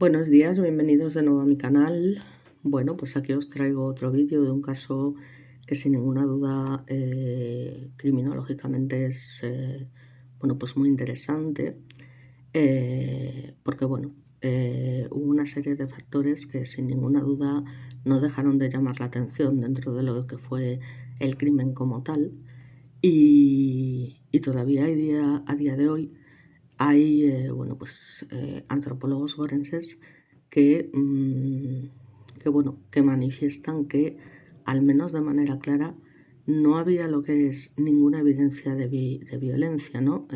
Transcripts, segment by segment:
Buenos días, bienvenidos de nuevo a mi canal. Bueno, pues aquí os traigo otro vídeo de un caso que sin ninguna duda criminológicamente es pues muy interesante porque hubo una serie de factores que sin ninguna duda no dejaron de llamar la atención dentro de lo que fue el crimen como tal y todavía a día de hoy hay antropólogos forenses que manifiestan que, al menos de manera clara, no había lo que es ninguna evidencia de violencia, ¿no?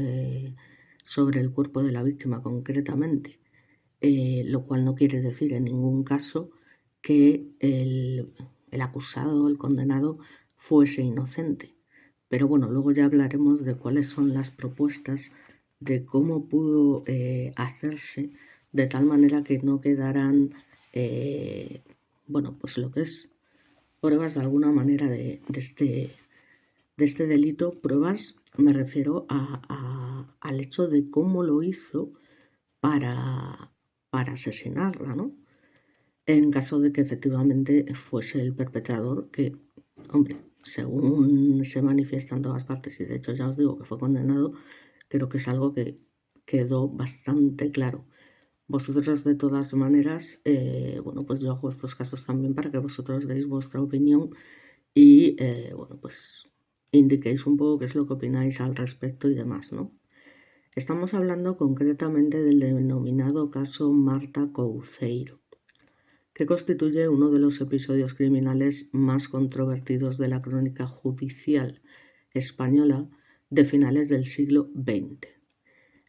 Sobre el cuerpo de la víctima concretamente, lo cual no quiere decir en ningún caso que el acusado o el condenado fuese inocente. Pero bueno, luego ya hablaremos de cuáles son las propuestas, de cómo pudo hacerse de tal manera que no quedaran, pues lo que es pruebas de alguna manera de este delito. Pruebas, me refiero al hecho de cómo lo hizo para asesinarla, ¿no? En caso de que efectivamente fuese el perpetrador, que, hombre, según se manifiesta en todas partes, y de hecho ya os digo que fue condenado, creo que es algo que quedó bastante claro. Vosotros, de todas maneras, pues yo hago estos casos también para que vosotros deis vuestra opinión y, pues indiquéis un poco qué es lo que opináis al respecto y demás, ¿no? Estamos hablando concretamente del denominado caso Marta Couceiro, que constituye uno de los episodios criminales más controvertidos de la crónica judicial española de finales del siglo XX.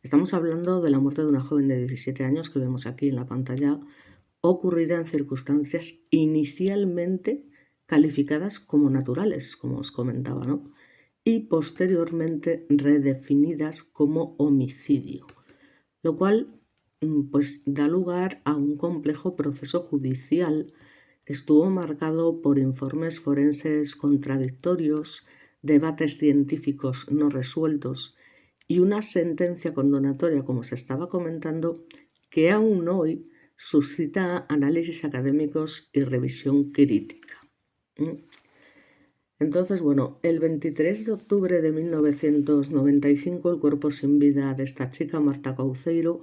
Estamos hablando de la muerte de una joven de 17 años que vemos aquí en la pantalla, ocurrida en circunstancias inicialmente calificadas como naturales, como os comentaba, ¿no? Y posteriormente redefinidas como homicidio, lo cual pues da lugar a un complejo proceso judicial que estuvo marcado por informes forenses contradictorios, debates científicos no resueltos y una sentencia condenatoria, como se estaba comentando, que aún hoy suscita análisis académicos y revisión crítica. Entonces, el 23 de octubre de 1995 el cuerpo sin vida de esta chica, Marta Couceiro,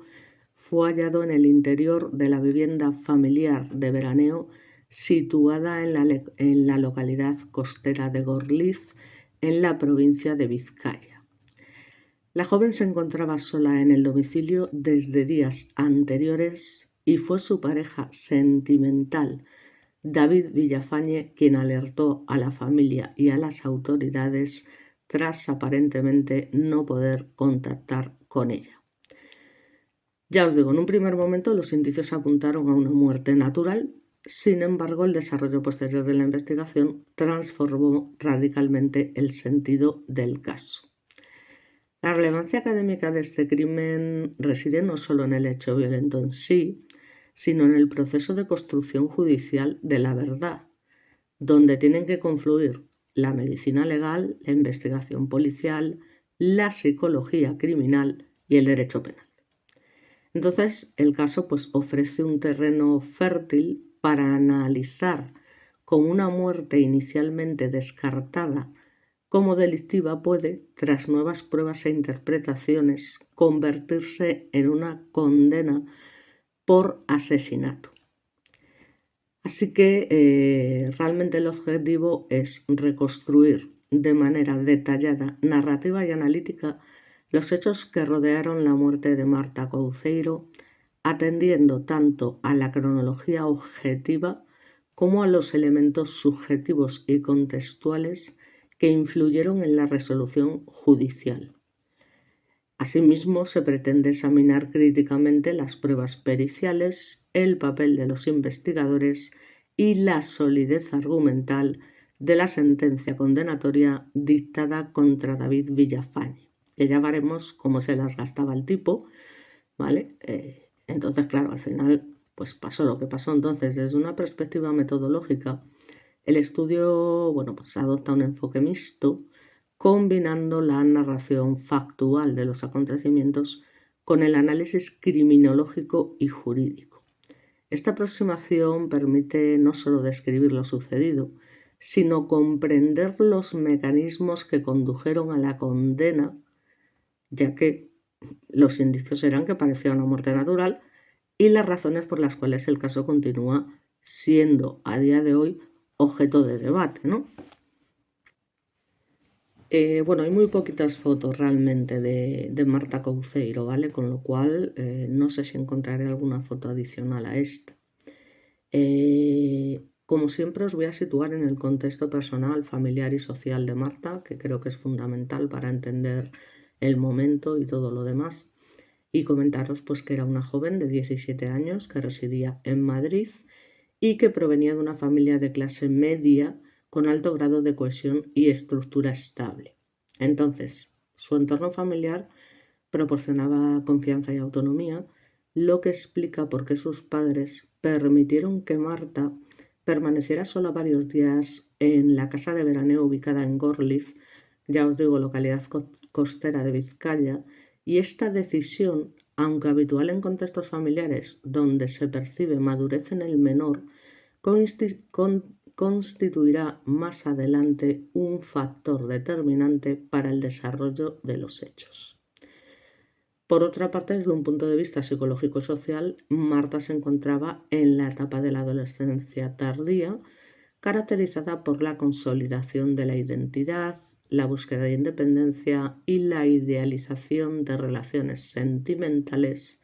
fue hallado en el interior de la vivienda familiar de veraneo situada en la localidad costera de Gorliz, en la provincia de Vizcaya. La joven se encontraba sola en el domicilio desde días anteriores y fue su pareja sentimental, David Villafañe, quien alertó a la familia y a las autoridades tras aparentemente no poder contactar con ella. Ya os digo, en un primer momento los indicios apuntaron a una muerte natural. Sin embargo, el desarrollo posterior de la investigación transformó radicalmente el sentido del caso. La relevancia académica de este crimen reside no solo en el hecho violento en sí, sino en el proceso de construcción judicial de la verdad, donde tienen que confluir la medicina legal, la investigación policial, la psicología criminal y el derecho penal. Entonces, el caso ofrece un terreno fértil para analizar cómo una muerte inicialmente descartada como delictiva puede, tras nuevas pruebas e interpretaciones, convertirse en una condena por asesinato. Así que realmente el objetivo es reconstruir de manera detallada, narrativa y analítica los hechos que rodearon la muerte de Marta Couceiro, atendiendo tanto a la cronología objetiva como a los elementos subjetivos y contextuales que influyeron en la resolución judicial. Asimismo, se pretende examinar críticamente las pruebas periciales, el papel de los investigadores y la solidez argumental de la sentencia condenatoria dictada contra David Villafañe. Que ya veremos cómo se las gastaba el tipo, ¿vale? Entonces, claro, al final pasó lo que pasó. Entonces, desde una perspectiva metodológica, el estudio adopta un enfoque mixto, combinando la narración factual de los acontecimientos con el análisis criminológico y jurídico. Esta aproximación permite no solo describir lo sucedido, sino comprender los mecanismos que condujeron a la condena, ya que los indicios eran que parecía una muerte natural, y las razones por las cuales el caso continúa siendo a día de hoy objeto de debate, ¿no? Bueno, hay muy poquitas fotos realmente de Marta Couceiro, ¿vale? Con lo cual no sé si encontraré alguna foto adicional a esta. Como siempre os voy a situar en el contexto personal, familiar y social de Marta, que creo que es fundamental para entender el momento y todo lo demás. Y comentaros pues que era una joven de 17 años que residía en Madrid y que provenía de una familia de clase media con alto grado de cohesión y estructura estable. Entonces, su entorno familiar proporcionaba confianza y autonomía, lo que explica por qué sus padres permitieron que Marta permaneciera sola varios días en la casa de veraneo ubicada en Gorliz, ya os digo, localidad costera de Vizcaya, y esta decisión, aunque habitual en contextos familiares donde se percibe madurez en el menor, constituirá más adelante un factor determinante para el desarrollo de los hechos. Por otra parte, desde un punto de vista psicológico-social, Marta se encontraba en la etapa de la adolescencia tardía, caracterizada por la consolidación de la identidad, la búsqueda de independencia y la idealización de relaciones sentimentales,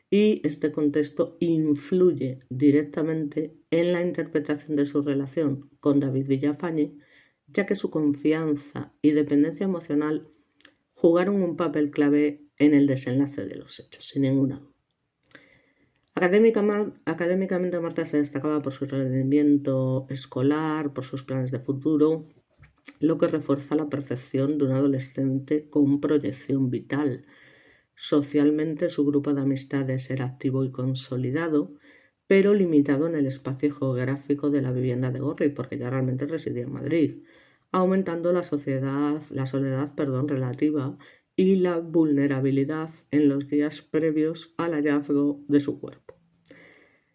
y este contexto influye directamente en la interpretación de su relación con David Villafañe, ya que su confianza y dependencia emocional jugaron un papel clave en el desenlace de los hechos, sin ninguna duda. Académicamente Marta se destacaba por su rendimiento escolar, por sus planes de futuro, lo que refuerza la percepción de un adolescente con proyección vital. Socialmente su grupo de amistades era activo y consolidado, pero limitado en el espacio geográfico de la vivienda de Gorliz, porque ya realmente residía en Madrid, aumentando la soledad relativa y la vulnerabilidad en los días previos al hallazgo de su cuerpo.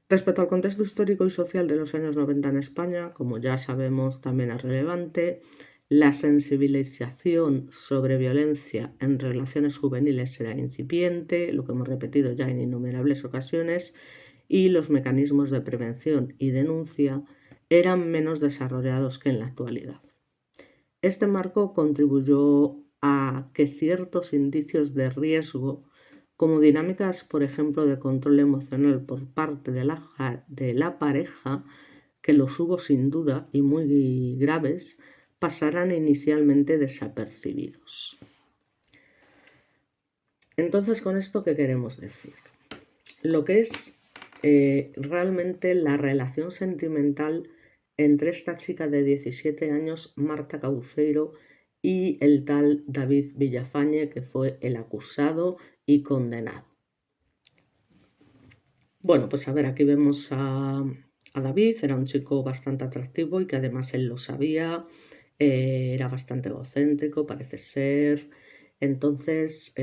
Respecto al contexto histórico y social de los años 90 en España, como ya sabemos también es relevante, la sensibilización sobre violencia en relaciones juveniles era incipiente, lo que hemos repetido ya en innumerables ocasiones, y los mecanismos de prevención y denuncia eran menos desarrollados que en la actualidad. Este marco contribuyó a que ciertos indicios de riesgo, como dinámicas, por ejemplo, de control emocional por parte de la pareja, que los hubo sin duda y muy graves, pasaran inicialmente desapercibidos. Entonces, ¿con esto qué queremos decir? Lo que es realmente la relación sentimental entre esta chica de 17 años, Marta Couceiro, y el tal David Villafañe, que fue el acusado y condenado. Bueno, pues a ver, aquí vemos a David, era un chico bastante atractivo y que además él lo sabía, era bastante egocéntrico, parece ser. Entonces,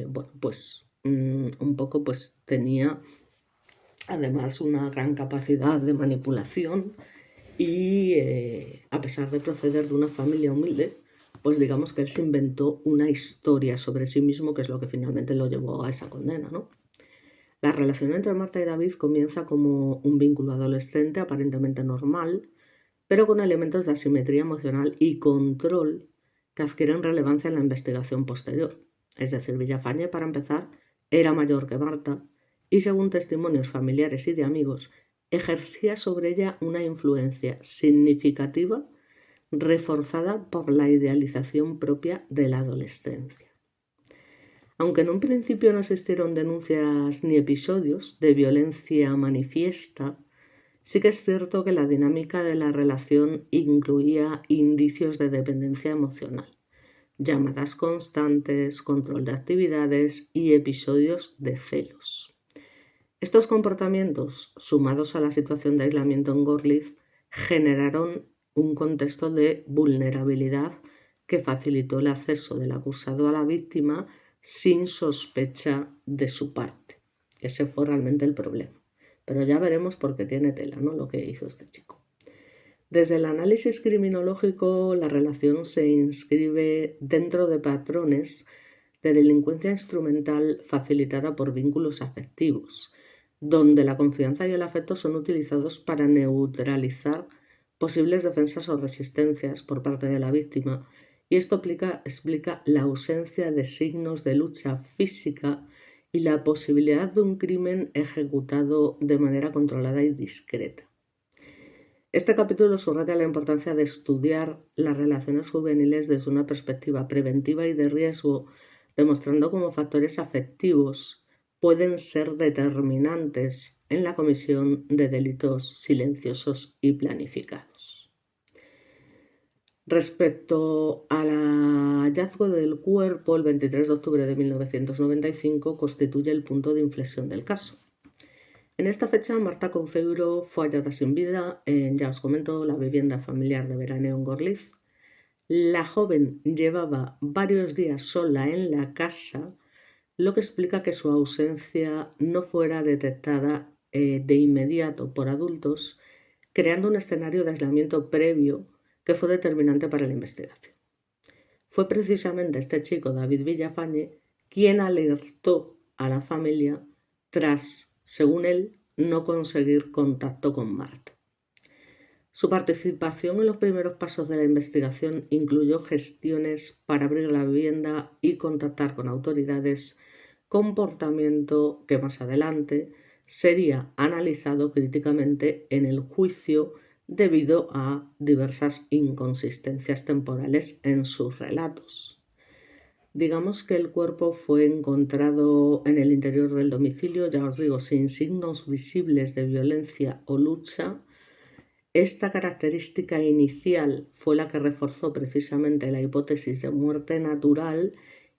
bueno, pues un poco pues tenía además una gran capacidad de manipulación y a pesar de proceder de una familia humilde, pues digamos que él se inventó una historia sobre sí mismo, que es lo que finalmente lo llevó a esa condena, ¿no? La relación entre Marta y David comienza como un vínculo adolescente aparentemente normal, pero con elementos de asimetría emocional y control que adquieren relevancia en la investigación posterior. Es decir, Villafañe, para empezar, era mayor que Marta y, según testimonios familiares y de amigos, ejercía sobre ella una influencia significativa reforzada por la idealización propia de la adolescencia. Aunque en un principio no existieron denuncias ni episodios de violencia manifiesta, sí que es cierto que la dinámica de la relación incluía indicios de dependencia emocional, llamadas constantes, control de actividades y episodios de celos. Estos comportamientos, sumados a la situación de aislamiento en Gorliz, generaron un contexto de vulnerabilidad que facilitó el acceso del acusado a la víctima sin sospecha de su parte. Ese fue realmente el problema. Pero ya veremos por qué tiene tela, ¿no?, lo que hizo este chico. Desde el análisis criminológico, la relación se inscribe dentro de patrones de delincuencia instrumental facilitada por vínculos afectivos, donde la confianza y el afecto son utilizados para neutralizar posibles defensas o resistencias por parte de la víctima, y esto explica la ausencia de signos de lucha física y la posibilidad de un crimen ejecutado de manera controlada y discreta. Este capítulo subraya la importancia de estudiar las relaciones juveniles desde una perspectiva preventiva y de riesgo, demostrando cómo factores afectivos pueden ser determinantes en la comisión de delitos silenciosos y planificados. Respecto al hallazgo del cuerpo, el 23 de octubre de 1995 constituye el punto de inflexión del caso. En esta fecha, Marta Couceiro fue hallada sin vida en, ya os comento, la vivienda familiar de veraneo en Gorliz. La joven llevaba varios días sola en la casa, lo que explica que su ausencia no fuera detectada de inmediato por adultos, creando un escenario de aislamiento previo que fue determinante para la investigación. Fue precisamente este chico, David Villafañe, quien alertó a la familia tras, según él, no conseguir contacto con Marta. Su participación en los primeros pasos de la investigación incluyó gestiones para abrir la vivienda y contactar con autoridades, comportamiento que más adelante sería analizado críticamente en el juicio debido a diversas inconsistencias temporales en sus relatos. Digamos que el cuerpo fue encontrado en el interior del domicilio, ya os digo, sin signos visibles de violencia o lucha. Esta característica inicial fue la que reforzó precisamente la hipótesis de muerte natural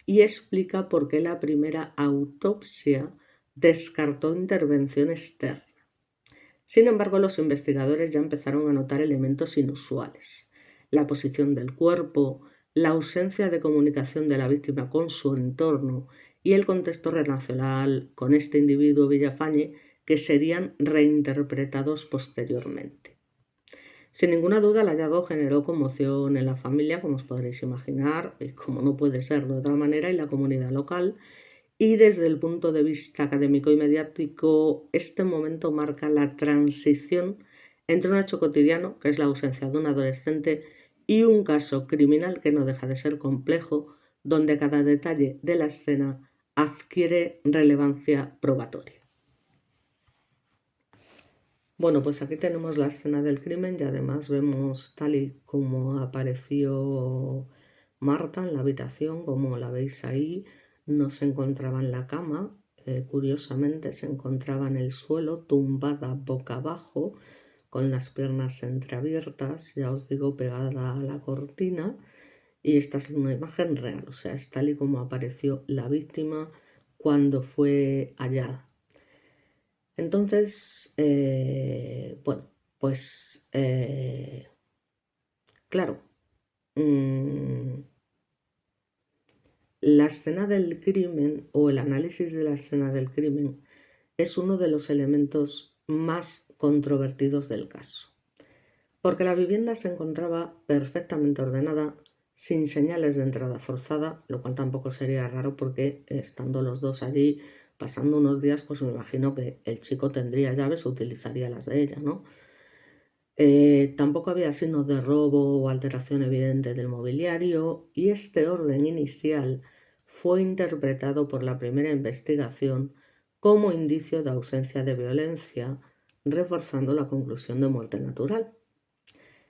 y explica por qué la primera autopsia descartó intervención externa. Sin embargo, los investigadores ya empezaron a notar elementos inusuales: la posición del cuerpo, la ausencia de comunicación de la víctima con su entorno y el contexto relacional con este individuo Villafañe, que serían reinterpretados posteriormente. Sin ninguna duda, el hallazgo generó conmoción en la familia, como os podréis imaginar, y como no puede ser de otra manera, y la comunidad local. Y desde el punto de vista académico y mediático, este momento marca la transición entre un hecho cotidiano, que es la ausencia de un adolescente, y un caso criminal que no deja de ser complejo, donde cada detalle de la escena adquiere relevancia probatoria. Bueno, pues aquí tenemos la escena del crimen y además vemos tal y como apareció Marta en la habitación, como la veis ahí. No se encontraba en la cama, curiosamente se encontraba en el suelo, tumbada boca abajo, con las piernas entreabiertas, ya os digo, pegada a la cortina. Y esta es una imagen real, o sea, es tal y como apareció la víctima cuando fue hallada. Entonces, bueno, pues claro, la escena del crimen o el análisis de la escena del crimen es uno de los elementos más controvertidos del caso, porque la vivienda se encontraba perfectamente ordenada, sin señales de entrada forzada, lo cual tampoco sería raro porque estando los dos allí pasando unos días, pues me imagino que el chico tendría llaves o utilizaría las de ella, ¿no? Tampoco había signos de robo o alteración evidente del mobiliario, y este orden inicial fue interpretado por la primera investigación como indicio de ausencia de violencia, reforzando la conclusión de muerte natural.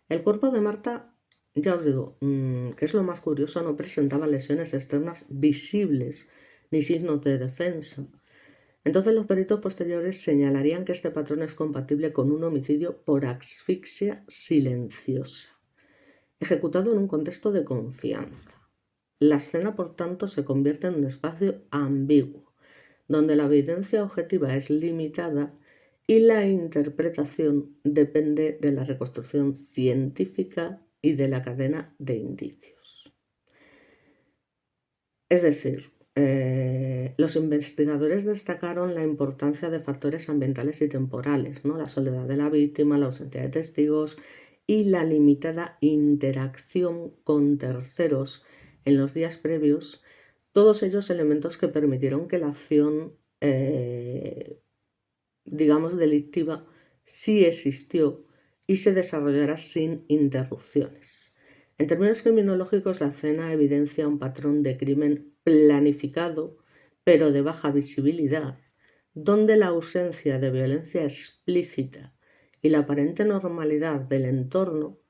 El cuerpo de Marta, ya os digo, que es lo más curioso, no presentaba lesiones externas visibles ni signos de defensa. Entonces los peritos posteriores señalarían que este patrón es compatible con un homicidio por asfixia silenciosa, ejecutado en un contexto de confianza. La escena, por tanto, se convierte en un espacio ambiguo, donde la evidencia objetiva es limitada y la interpretación depende de la reconstrucción científica y de la cadena de indicios. Es decir, los investigadores destacaron la importancia de factores ambientales y temporales, ¿no? La soledad de la víctima, la ausencia de testigos y la limitada interacción con terceros en los días previos, todos ellos elementos que permitieron que la acción, digamos, delictiva sí existió y se desarrollará sin interrupciones. En términos criminológicos, la escena evidencia un patrón de crimen planificado, pero de baja visibilidad, donde la ausencia de violencia explícita y la aparente normalidad del entorno,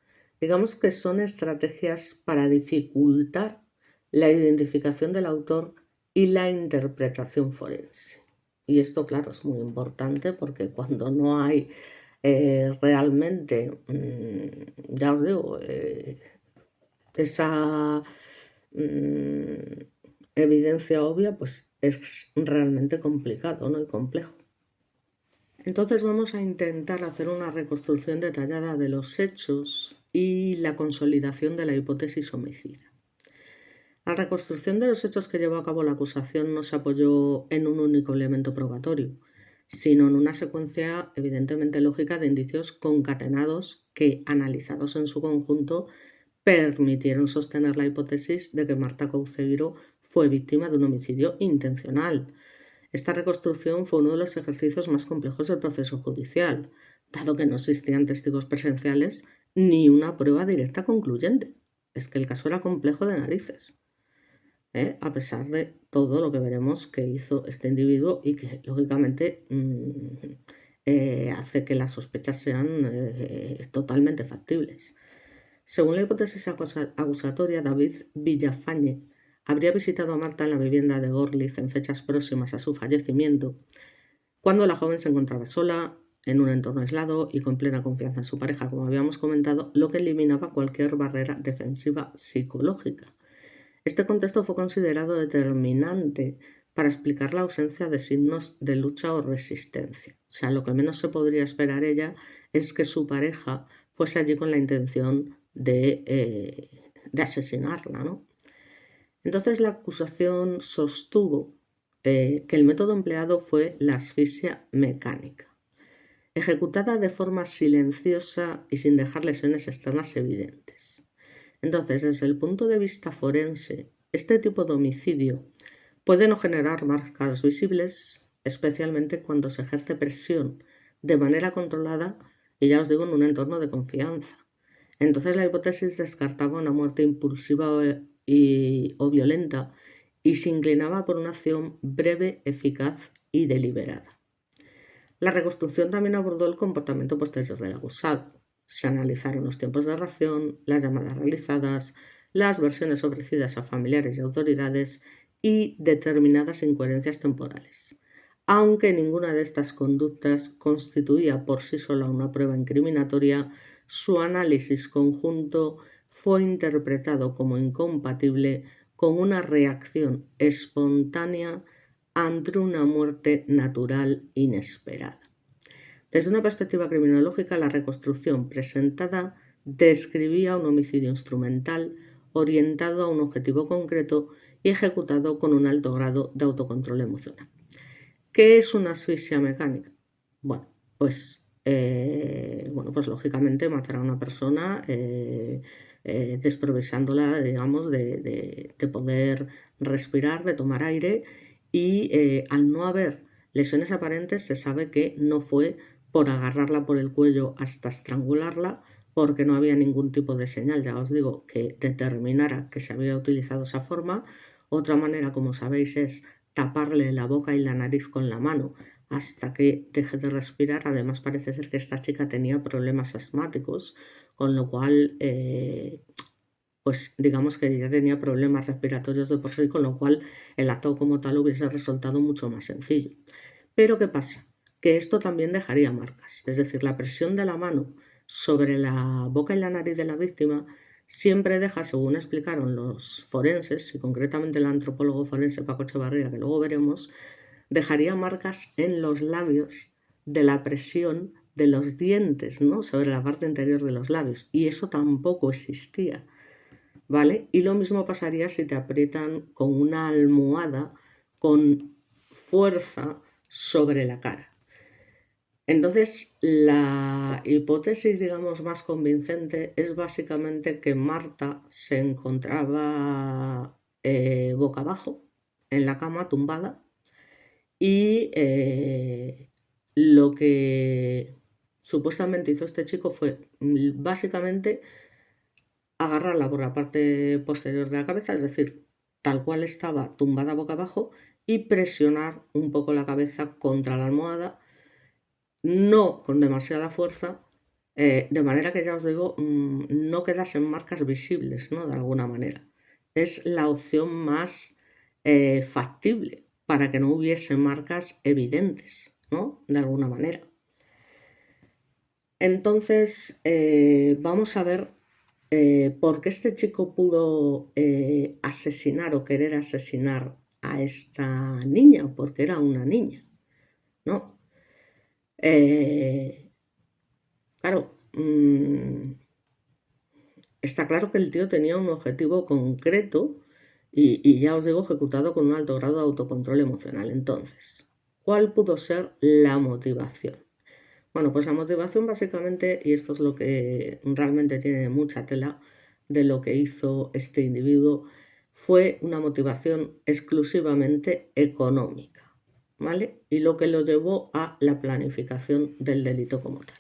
digamos que son estrategias para dificultar la identificación del autor y la interpretación forense. Y esto, claro, es muy importante porque cuando no hay realmente, ya os digo, esa evidencia obvia, pues es realmente complicado, ¿no? Y complejo. Entonces vamos a intentar hacer una reconstrucción detallada de los hechos y la consolidación de la hipótesis homicida. La reconstrucción de los hechos que llevó a cabo la acusación no se apoyó en un único elemento probatorio, sino en una secuencia evidentemente lógica de indicios concatenados que, analizados en su conjunto, permitieron sostener la hipótesis de que Marta Couceiro fue víctima de un homicidio intencional. Esta reconstrucción fue uno de los ejercicios más complejos del proceso judicial, dado que no existían testigos presenciales ni una prueba directa concluyente. Es que el caso era complejo de narices. A pesar de todo lo que veremos que hizo este individuo y que lógicamente hace que las sospechas sean totalmente factibles. Según la hipótesis acusatoria, David Villafañe habría visitado a Marta en la vivienda de Gorliz en fechas próximas a su fallecimiento, cuando la joven se encontraba sola, en un entorno aislado y con plena confianza en su pareja, como habíamos comentado, lo que eliminaba cualquier barrera defensiva psicológica. Este contexto fue considerado determinante para explicar la ausencia de signos de lucha o resistencia. O sea, lo que menos se podría esperar ella es que su pareja fuese allí con la intención de asesinarla, ¿no? Entonces la acusación sostuvo que el método empleado fue la asfixia mecánica, ejecutada de forma silenciosa y sin dejar lesiones externas evidentes. Entonces, desde el punto de vista forense, este tipo de homicidio puede no generar marcas visibles, especialmente cuando se ejerce presión de manera controlada y ya os digo, en un entorno de confianza. Entonces la hipótesis descartaba una muerte impulsiva o violenta y se inclinaba por una acción breve, eficaz y deliberada. La reconstrucción también abordó el comportamiento posterior del acusado. Se analizaron los tiempos de reacción, las llamadas realizadas, las versiones ofrecidas a familiares y autoridades y determinadas incoherencias temporales. Aunque ninguna de estas conductas constituía por sí sola una prueba incriminatoria, su análisis conjunto fue interpretado como incompatible con una reacción espontánea ante una muerte natural inesperada. Desde una perspectiva criminológica, la reconstrucción presentada describía un homicidio instrumental orientado a un objetivo concreto y ejecutado con un alto grado de autocontrol emocional. ¿Qué es una asfixia mecánica? Bueno, pues lógicamente matar a una persona desprovisándola, digamos, de poder respirar, de tomar aire y al no haber lesiones aparentes se sabe que no fue por agarrarla por el cuello hasta estrangularla porque no había ningún tipo de señal, ya os digo, que determinara que se había utilizado esa forma. Otra manera, como sabéis, es taparle la boca y la nariz con la mano hasta que deje de respirar. Además parece ser que esta chica tenía problemas asmáticos, con lo cual pues digamos que ya tenía problemas respiratorios de por sí, con lo cual el acto como tal hubiese resultado mucho más sencillo. Pero ¿qué pasa? Que esto también dejaría marcas, es decir, la presión de la mano sobre la boca y la nariz de la víctima siempre deja, según explicaron los forenses, y concretamente el antropólogo forense Paco Echevarría, que luego veremos, dejaría marcas en los labios de la presión de los dientes, ¿no?, sobre la parte interior de los labios, y eso tampoco existía. ¿vale? Y lo mismo pasaría si te aprietan con una almohada con fuerza sobre la cara. Entonces, la hipótesis, digamos, más convincente es básicamente que Marta se encontraba boca abajo en la cama, tumbada, y lo que supuestamente hizo este chico fue básicamente agarrarla por la parte posterior de la cabeza, es decir, tal cual estaba tumbada boca abajo, y presionar un poco la cabeza contra la almohada, no con demasiada fuerza, de manera que ya os digo, no quedasen marcas visibles, ¿no? De alguna manera. Es la opción más factible para que no hubiese marcas evidentes, ¿no? De alguna manera. Entonces, vamos a ver por qué este chico pudo asesinar o querer asesinar a esta niña, porque era una niña, ¿no? Claro, está claro que el tío tenía un objetivo concreto y ya os digo, ejecutado con un alto grado de autocontrol emocional. Entonces, ¿cuál pudo ser la motivación? Bueno, pues la motivación básicamente, y esto es lo que realmente tiene mucha tela de lo que hizo este individuo, fue una motivación exclusivamente económica, ¿vale? Y lo que lo llevó a la planificación del delito como tal.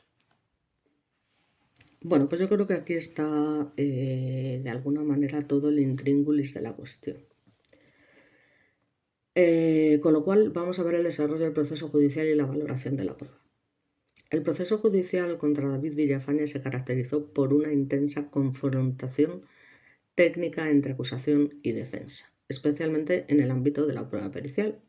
Bueno, pues yo creo que aquí está de alguna manera todo el intríngulis de la cuestión. Con lo cual vamos a ver el desarrollo del proceso judicial y la valoración de la prueba. El proceso judicial contra David Villafañe se caracterizó por una intensa confrontación técnica entre acusación y defensa, especialmente en el ámbito de la prueba pericial,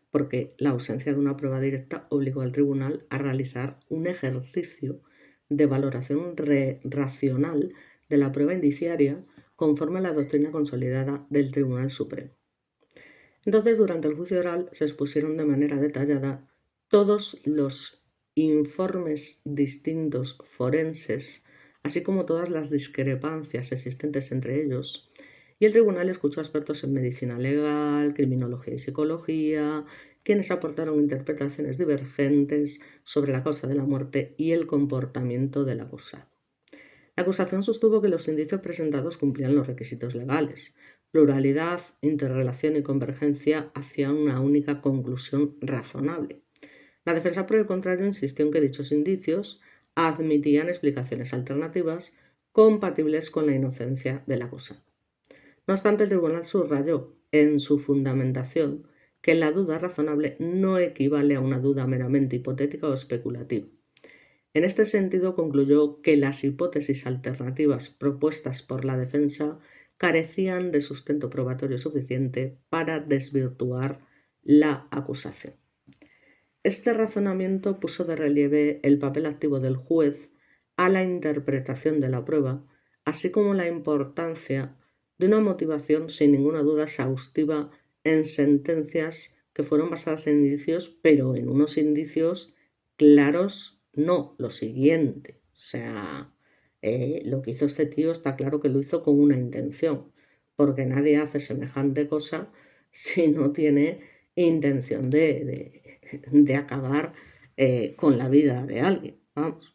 porque la ausencia de una prueba directa obligó al tribunal a realizar un ejercicio de valoración racional de la prueba indiciaria conforme a la doctrina consolidada del Tribunal Supremo. Entonces, durante el juicio oral se expusieron de manera detallada todos los informes distintos forenses, así como todas las discrepancias existentes entre ellos, y el tribunal escuchó a expertos en medicina legal, criminología y psicología, quienes aportaron interpretaciones divergentes sobre la causa de la muerte y el comportamiento del acusado. La acusación sostuvo que los indicios presentados cumplían los requisitos legales: pluralidad, interrelación y convergencia hacia una única conclusión razonable. La defensa, por el contrario, insistió en que dichos indicios admitían explicaciones alternativas compatibles con la inocencia del acusado. No obstante, el tribunal subrayó en su fundamentación que la duda razonable no equivale a una duda meramente hipotética o especulativa. En este sentido, concluyó que las hipótesis alternativas propuestas por la defensa carecían de sustento probatorio suficiente para desvirtuar la acusación. Este razonamiento puso de relieve el papel activo del juez a la interpretación de la prueba, así como la importancia de una motivación sin ninguna duda exhaustiva en sentencias que fueron basadas en indicios, pero en unos indicios claros, no lo siguiente. O sea, lo que hizo este tío está claro que lo hizo con una intención, porque nadie hace semejante cosa si no tiene intención de acabar con la vida de alguien, vamos.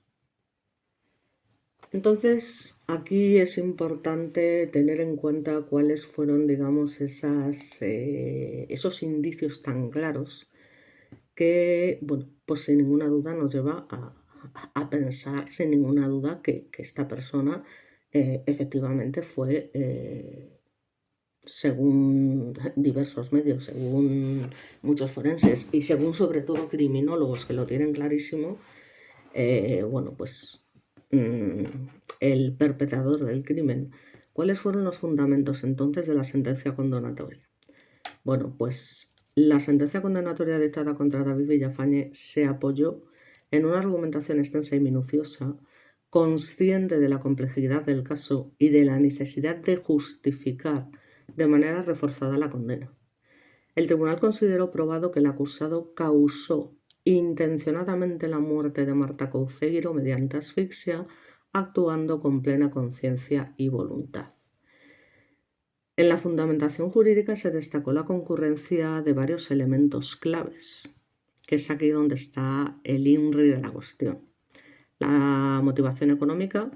Entonces, aquí es importante tener en cuenta cuáles fueron, digamos, esos indicios tan claros que, bueno, pues sin ninguna duda nos lleva a pensar, sin ninguna duda, que esta persona efectivamente fue, según diversos medios, según muchos forenses y según sobre todo criminólogos que lo tienen clarísimo, bueno, pues el perpetrador del crimen. ¿Cuáles fueron los fundamentos entonces de la sentencia condenatoria? Bueno, pues la sentencia condenatoria dictada contra David Villafañe se apoyó en una argumentación extensa y minuciosa, consciente de la complejidad del caso y de la necesidad de justificar de manera reforzada la condena. El tribunal consideró probado que el acusado causó intencionadamente la muerte de Marta Couceiro mediante asfixia, actuando con plena conciencia y voluntad. En la fundamentación jurídica se destacó la concurrencia de varios elementos claves, que es aquí donde está el INRI de la cuestión. La motivación económica,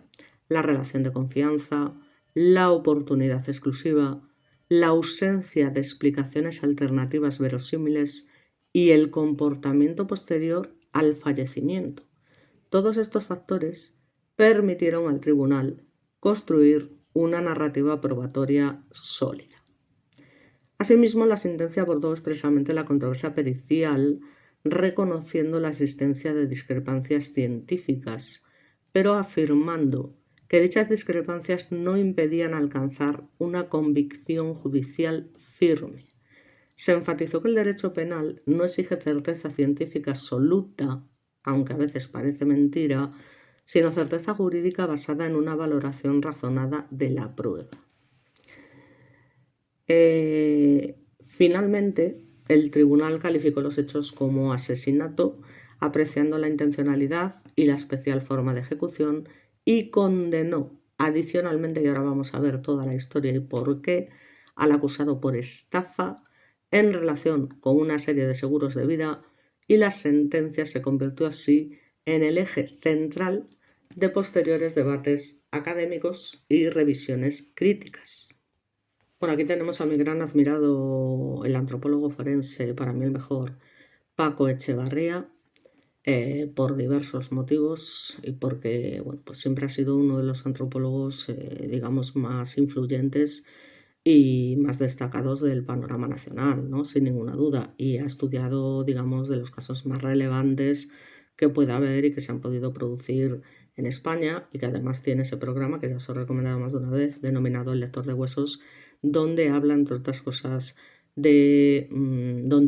la relación de confianza, la oportunidad exclusiva, la ausencia de explicaciones alternativas verosímiles y el comportamiento posterior al fallecimiento. Todos estos factores permitieron al tribunal construir una narrativa probatoria sólida. Asimismo, la sentencia abordó expresamente la controversia pericial, reconociendo la existencia de discrepancias científicas, pero afirmando que dichas discrepancias no impedían alcanzar una convicción judicial firme. Se enfatizó que el derecho penal no exige certeza científica absoluta, aunque a veces parece mentira, sino certeza jurídica basada en una valoración razonada de la prueba. Finalmente, el tribunal calificó los hechos como asesinato, apreciando la intencionalidad y la especial forma de ejecución, y condenó adicionalmente, y ahora vamos a ver toda la historia y por qué, al acusado por estafa en relación con una serie de seguros de vida, y la sentencia se convirtió así en el eje central de posteriores debates académicos y revisiones críticas. Bueno, aquí tenemos a mi gran admirado, el antropólogo forense, para mí el mejor, Paco Echevarría, por diversos motivos y porque pues siempre ha sido uno de los antropólogos, digamos, más influyentes y más destacados del panorama nacional, ¿no? Sin ninguna duda, y ha estudiado, digamos, de los casos más relevantes que pueda haber y que se han podido producir en España, y que además tiene ese programa que ya os he recomendado más de una vez, denominado El lector de huesos, donde habla, entre otras cosas, donde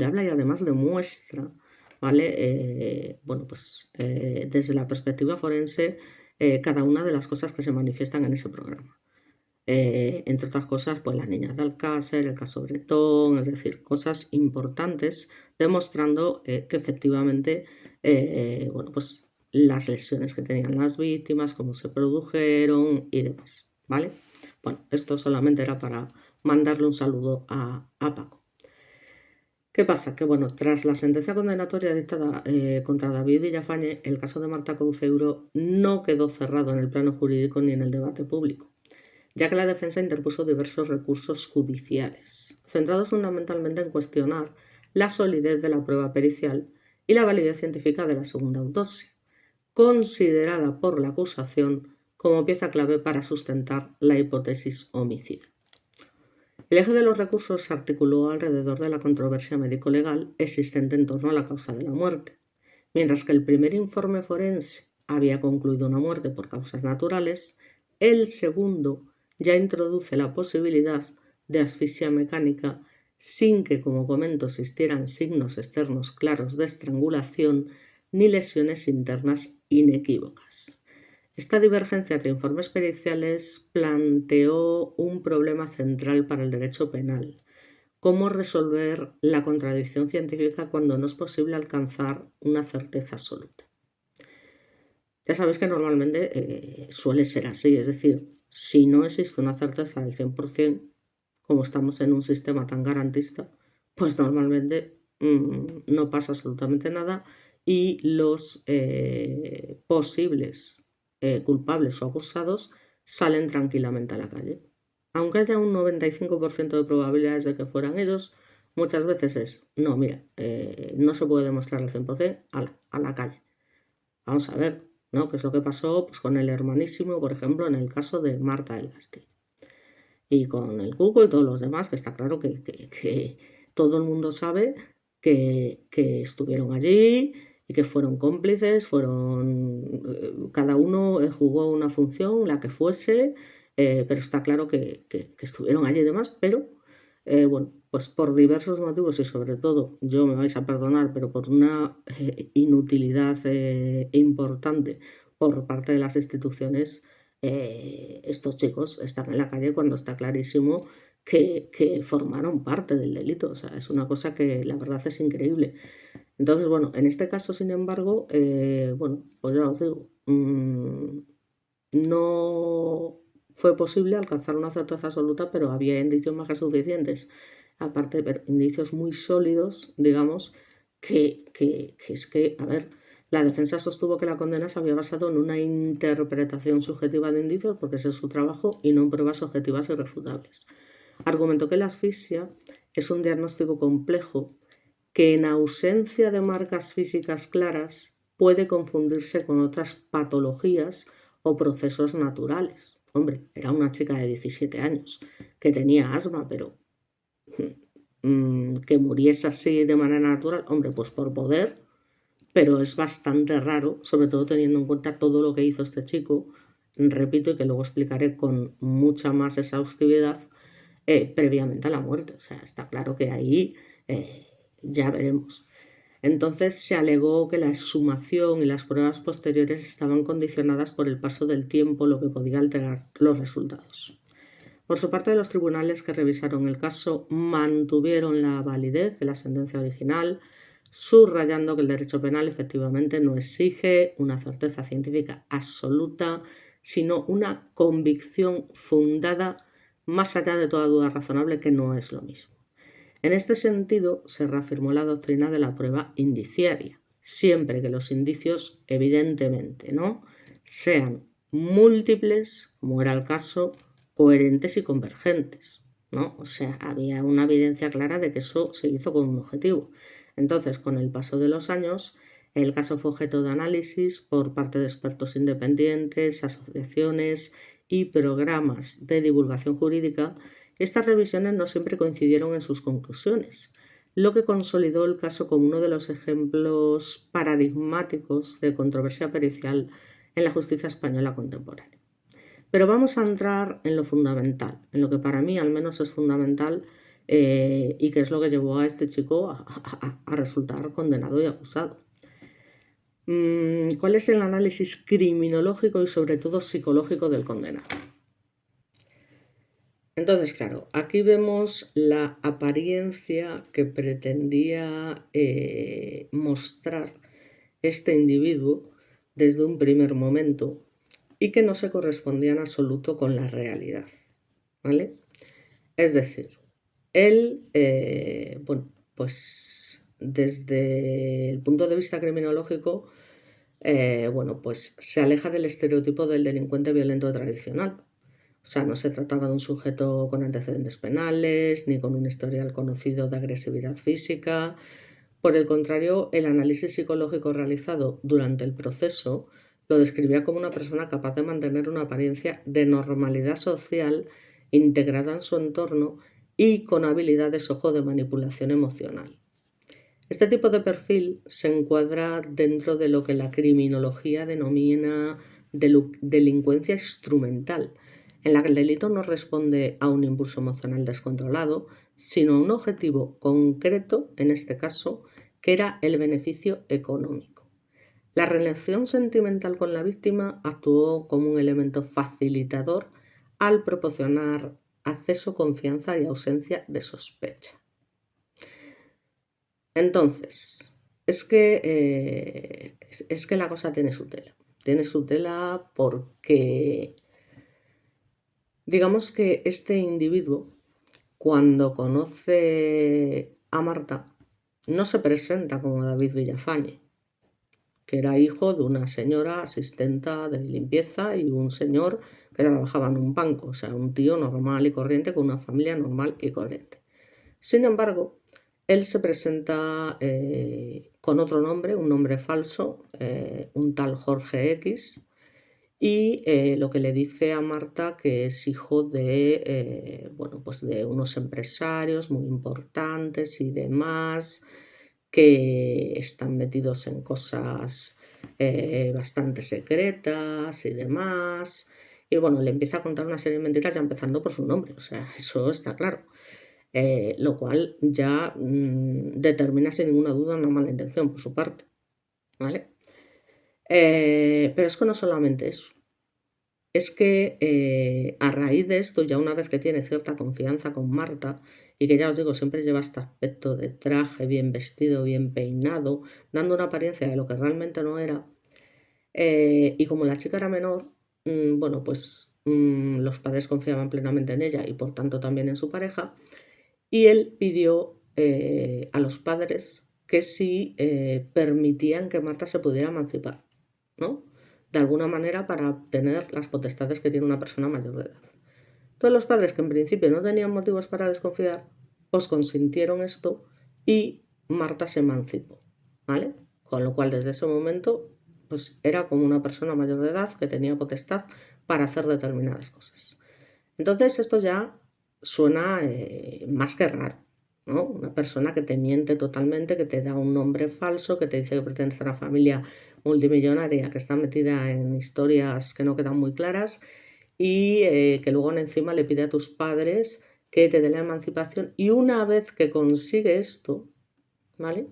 habla y además demuestra, ¿vale? Desde la perspectiva forense, cada una de las cosas que se manifiestan en ese programa. Entre otras cosas, pues las niñas de Alcácer, el caso Bretón, es decir, cosas importantes demostrando que efectivamente, pues las lesiones que tenían las víctimas, cómo se produjeron y demás, ¿vale? Bueno, esto solamente era para mandarle un saludo a Paco. ¿Qué pasa? Que bueno, tras la sentencia condenatoria dictada contra David Villafañe, el caso de Marta Couceiro no quedó cerrado en el plano jurídico ni en el debate público, ya que la defensa interpuso diversos recursos judiciales, centrados fundamentalmente en cuestionar la solidez de la prueba pericial y la validez científica de la segunda autopsia, considerada por la acusación como pieza clave para sustentar la hipótesis homicida. El eje de los recursos se articuló alrededor de la controversia médico-legal existente en torno a la causa de la muerte. Mientras que el primer informe forense había concluido una muerte por causas naturales, el segundo ya introduce la posibilidad de asfixia mecánica sin que, como comento, existieran signos externos claros de estrangulación ni lesiones internas inequívocas. Esta divergencia entre informes periciales planteó un problema central para el derecho penal: cómo resolver la contradicción científica cuando no es posible alcanzar una certeza absoluta. Ya sabéis que normalmente suele ser así, es decir, si no existe una certeza del 100%, como estamos en un sistema tan garantista, pues normalmente no pasa absolutamente nada y los posibles culpables o acusados salen tranquilamente a la calle. Aunque haya un 95% de probabilidades de que fueran ellos, muchas veces es, no, mira, no se puede demostrar al 100%, a la calle. Vamos a ver, ¿no? ¿Qué es lo que pasó pues, con el hermanísimo, por ejemplo, en el caso de Marta del Castillo? Y con el Cuco y todos los demás, que está claro que todo el mundo sabe que estuvieron allí y que fueron cómplices, cada uno jugó una función, la que fuese, pero está claro que estuvieron allí y demás, pero pues por diversos motivos y sobre todo, yo me vais a perdonar, pero por una inutilidad importante por parte de las instituciones, estos chicos están en la calle cuando está clarísimo que formaron parte del delito. O sea, es una cosa que la verdad es increíble. Entonces, bueno, en este caso, sin embargo, pues ya os digo, no fue posible alcanzar una certeza absoluta, pero había indicios más que suficientes, aparte de indicios muy sólidos, digamos, que es que, a ver, la defensa sostuvo que la condena se había basado en una interpretación subjetiva de indicios, porque ese es su trabajo, y no en pruebas objetivas irrefutables. Argumentó que la asfixia es un diagnóstico complejo que, en ausencia de marcas físicas claras, puede confundirse con otras patologías o procesos naturales. Hombre, era una chica de 17 años que tenía asma, pero que muriese así de manera natural, hombre, pues por poder, pero es bastante raro, sobre todo teniendo en cuenta todo lo que hizo este chico, repito, y que luego explicaré con mucha más exhaustividad, previamente a la muerte. O sea, está claro que ahí ya veremos. Entonces se alegó que la exhumación y las pruebas posteriores estaban condicionadas por el paso del tiempo, lo que podía alterar los resultados. Por su parte, los tribunales que revisaron el caso mantuvieron la validez de la sentencia original, subrayando que el derecho penal efectivamente no exige una certeza científica absoluta, sino una convicción fundada más allá de toda duda razonable, que no es lo mismo. En este sentido, se reafirmó la doctrina de la prueba indiciaria, siempre que los indicios, evidentemente, ¿no?, sean múltiples, como era el caso, coherentes y convergentes, ¿no? O sea, había una evidencia clara de que eso se hizo con un objetivo. Entonces, con el paso de los años, el caso fue objeto de análisis por parte de expertos independientes, asociaciones y programas de divulgación jurídica. Estas revisiones no siempre coincidieron en sus conclusiones, lo que consolidó el caso como uno de los ejemplos paradigmáticos de controversia pericial en la justicia española contemporánea. Pero vamos a entrar en lo fundamental, en lo que para mí al menos es fundamental, y que es lo que llevó a este chico a resultar condenado y acusado. ¿Cuál es el análisis criminológico y sobre todo psicológico del condenado? Entonces, claro, aquí vemos la apariencia que pretendía mostrar este individuo desde un primer momento y que no se correspondía en absoluto con la realidad, ¿vale? Es decir, él, bueno, pues desde el punto de vista criminológico, bueno, pues se aleja del estereotipo del delincuente violento tradicional. O sea, no se trataba de un sujeto con antecedentes penales, ni con un historial conocido de agresividad física. Por el contrario, el análisis psicológico realizado durante el proceso lo describía como una persona capaz de mantener una apariencia de normalidad social integrada en su entorno y con habilidades, ojo, de manipulación emocional. Este tipo de perfil se encuadra dentro de lo que la criminología denomina delincuencia instrumental, en la que el delito no responde a un impulso emocional descontrolado, sino a un objetivo concreto, en este caso, que era el beneficio económico. La relación sentimental con la víctima actuó como un elemento facilitador al proporcionar acceso, confianza y ausencia de sospecha. Entonces, es que la cosa tiene su tela. Tiene su tela porque, digamos que este individuo, cuando conoce a Marta, no se presenta como David Villafañe, que era hijo de una señora asistenta de limpieza y un señor que trabajaba en un banco, o sea, un tío normal y corriente con una familia normal y corriente. Sin embargo, él se presenta con otro nombre, un nombre falso, un tal Jorge X, y lo que le dice a Marta que es hijo de, bueno, pues de unos empresarios muy importantes y demás, que están metidos en cosas bastante secretas y demás. Y bueno, le empieza a contar una serie de mentiras ya empezando por su nombre, o sea, eso está claro. Lo cual ya determina sin ninguna duda una mala intención por su parte, ¿vale? Pero es que no solamente eso. Es que a raíz de esto, ya una vez que tiene cierta confianza con Marta, y que ya os digo, siempre lleva este aspecto de traje, bien vestido, bien peinado, dando una apariencia de lo que realmente no era, y como la chica era menor, bueno, pues los padres confiaban plenamente en ella y por tanto también en su pareja, y él pidió a los padres que si permitían que Marta se pudiera emancipar, ¿no? De alguna manera para obtener las potestades que tiene una persona mayor de edad. Todos los padres, que en principio no tenían motivos para desconfiar, pues consintieron esto y Marta se emancipó, ¿vale? Con lo cual desde ese momento pues era como una persona mayor de edad que tenía potestad para hacer determinadas cosas. Entonces esto ya suena más que raro, ¿no? Una persona que te miente totalmente, que te da un nombre falso, que te dice que pertenece a una familia multimillonaria que está metida en historias que no quedan muy claras y que luego encima le pide a tus padres que te den la emancipación, y una vez que consigue esto, ¿vale?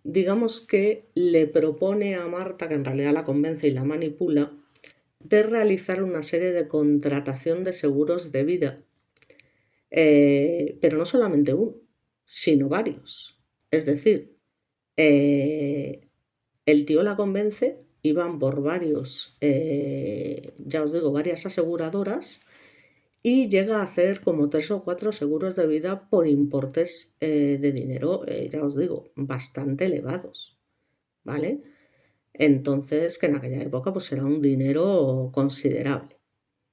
Digamos que le propone a Marta, que en realidad la convence y la manipula, de realizar una serie de contratación de seguros de vida, pero no solamente uno, sino varios. Es decir, el tío la convence y van por varios, ya os digo, varias aseguradoras, y llega a hacer como 3 o 4 seguros de vida por importes de dinero, ya os digo, bastante elevados, ¿vale? Entonces, que en aquella época pues era un dinero considerable,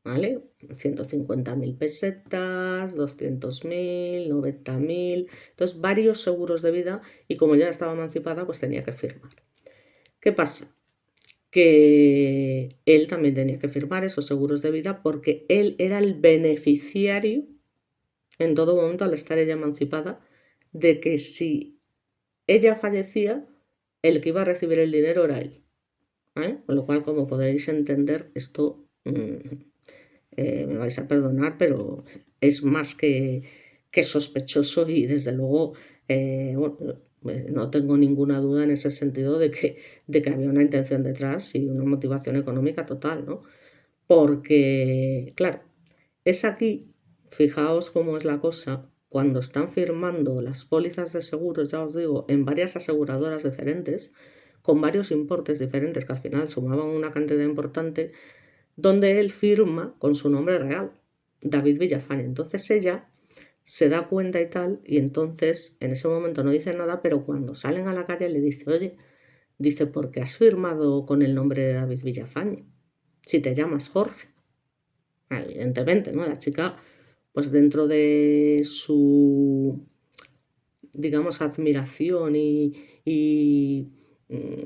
¿vale? 150.000 pesetas, 200.000, 90.000, entonces varios seguros de vida, y como ya estaba emancipada pues tenía que firmar. ¿Qué pasa? Que él también tenía que firmar esos seguros de vida porque él era el beneficiario en todo momento, al estar ella emancipada, de que si ella fallecía, el que iba a recibir el dinero era él, ¿vale? Con lo cual, como podréis entender, esto me vais a perdonar, pero es más que sospechoso, y desde luego bueno, no tengo ninguna duda en ese sentido de que había una intención detrás y una motivación económica total, ¿no? Porque, claro, es aquí, fijaos cómo es la cosa, cuando están firmando las pólizas de seguros, ya os digo, en varias aseguradoras diferentes, con varios importes diferentes que al final sumaban una cantidad importante, donde él firma con su nombre real, David Villafañe. Entonces ella se da cuenta y tal, y entonces en ese momento no dice nada, pero cuando salen a la calle le dice, oye, dice, ¿por qué has firmado con el nombre de David Villafañe si te llamas Jorge? Evidentemente, ¿no? La chica, pues dentro de su, digamos, admiración y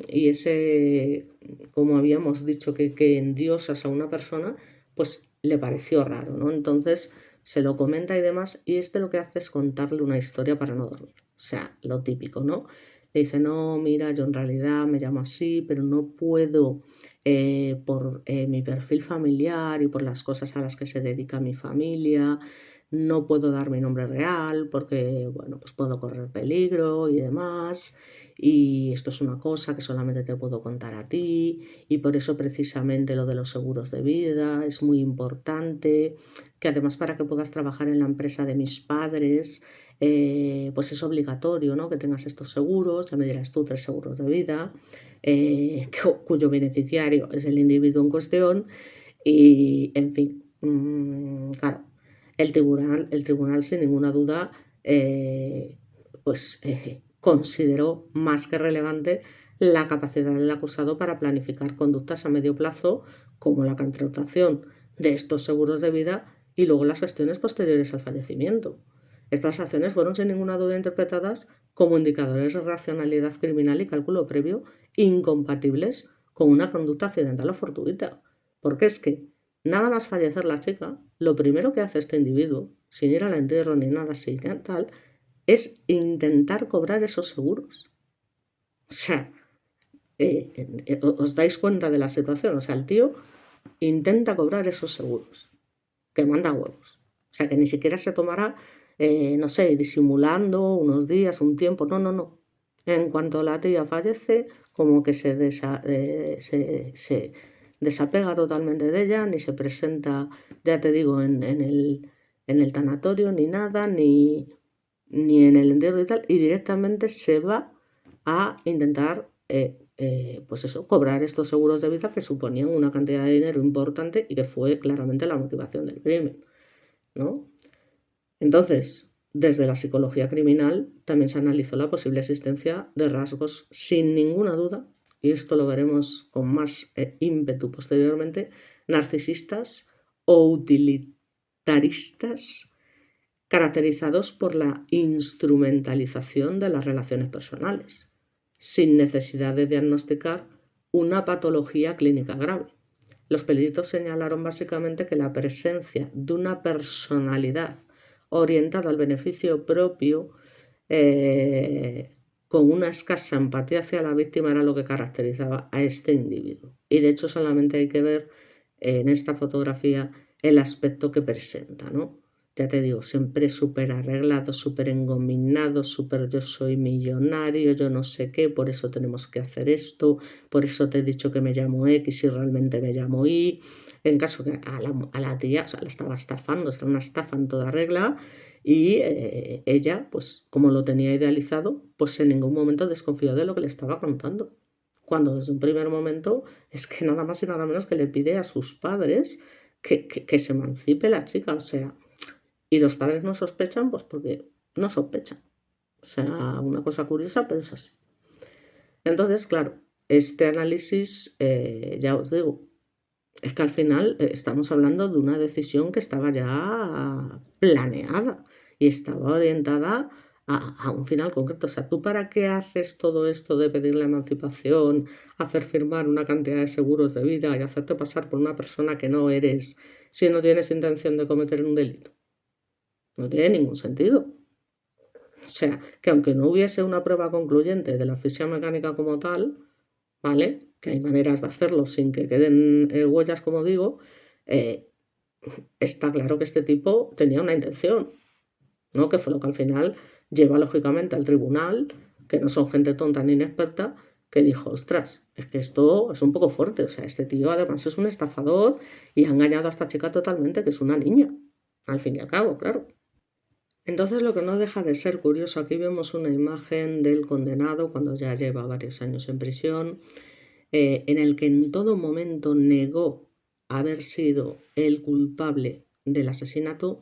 ese, como habíamos dicho, que endiosas a una persona, pues le pareció raro, ¿no? Entonces se lo comenta y demás, y este lo que hace es contarle una historia para no dormir. O sea, lo típico, ¿no? Le dice, no, mira, yo en realidad me llamo así, pero no puedo, por mi perfil familiar y por las cosas a las que se dedica mi familia, no puedo dar mi nombre real porque, bueno, pues puedo correr peligro y demás. Y esto es una cosa que solamente te puedo contar a ti, y por eso precisamente lo de los seguros de vida es muy importante, que además para que puedas trabajar en la empresa de mis padres, pues es obligatorio, ¿no?, que tengas estos seguros, ya me dirás tú, 3 seguros de vida, cuyo beneficiario es el individuo en cuestión, y en fin, claro, el tribunal sin ninguna duda pues consideró más que relevante la capacidad del acusado para planificar conductas a medio plazo, como la contratación de estos seguros de vida y luego las gestiones posteriores al fallecimiento. Estas acciones fueron sin ninguna duda interpretadas como indicadores de racionalidad criminal y cálculo previo incompatibles con una conducta accidental o fortuita. Porque es que, nada más fallecer la chica, lo primero que hace este individuo, sin ir al entierro ni nada así, tal, es intentar cobrar esos seguros. O sea, os dais cuenta de la situación. O sea, el tío intenta cobrar esos seguros, que manda huevos. O sea, que ni siquiera se tomará, no sé, disimulando unos días, un tiempo. No, no, no. En cuanto la tía fallece, como que se desapega totalmente de ella, ni se presenta, ya te digo, en el tanatorio, ni nada, ni en el entierro y tal, y directamente se va a intentar pues eso, cobrar estos seguros de vida que suponían una cantidad de dinero importante y que fue claramente la motivación del crimen, ¿no? Entonces, desde la psicología criminal también se analizó la posible existencia de rasgos sin ninguna duda, y esto lo veremos con más ímpetu posteriormente, narcisistas o utilitaristas caracterizados por la instrumentalización de las relaciones personales, sin necesidad de diagnosticar una patología clínica grave. Los peritos señalaron básicamente que la presencia de una personalidad orientada al beneficio propio, con una escasa empatía hacia la víctima, era lo que caracterizaba a este individuo. Y de hecho solamente hay que ver en esta fotografía el aspecto que presenta, ¿no? Ya te digo, siempre súper arreglado, súper engominado, súper yo soy millonario, yo no sé qué, por eso tenemos que hacer esto, por eso te he dicho que me llamo X y realmente me llamo Y. En caso que a la tía, o sea, la estaba estafando, o sea, una estafa en toda regla, y ella, pues como lo tenía idealizado, pues en ningún momento desconfió de lo que le estaba contando. Cuando desde un primer momento es que nada más y nada menos que le pide a sus padres que se emancipe la chica, o sea, y los padres no sospechan, pues porque no sospechan. O sea, una cosa curiosa, pero es así. Entonces, claro, este análisis, ya os digo, es que al final estamos hablando de una decisión que estaba ya planeada y estaba orientada a un final concreto. O sea, ¿tú para qué haces todo esto de pedir la emancipación, hacer firmar una cantidad de seguros de vida y hacerte pasar por una persona que no eres si no tienes intención de cometer un delito? No tiene ningún sentido. O sea, que aunque no hubiese una prueba concluyente de la física mecánica como tal, ¿vale? Que hay maneras de hacerlo sin que queden huellas, como digo, eh, está claro que este tipo tenía una intención, ¿no? Que fue lo que al final lleva lógicamente al tribunal, que no son gente tonta ni inexperta, que dijo, ostras, es que esto es un poco fuerte, o sea, este tío además es un estafador y ha engañado a esta chica totalmente, que es una niña, al fin y al cabo, claro. Entonces lo que no deja de ser curioso, aquí vemos una imagen del condenado cuando ya lleva varios años en prisión, en el que en todo momento negó haber sido el culpable del asesinato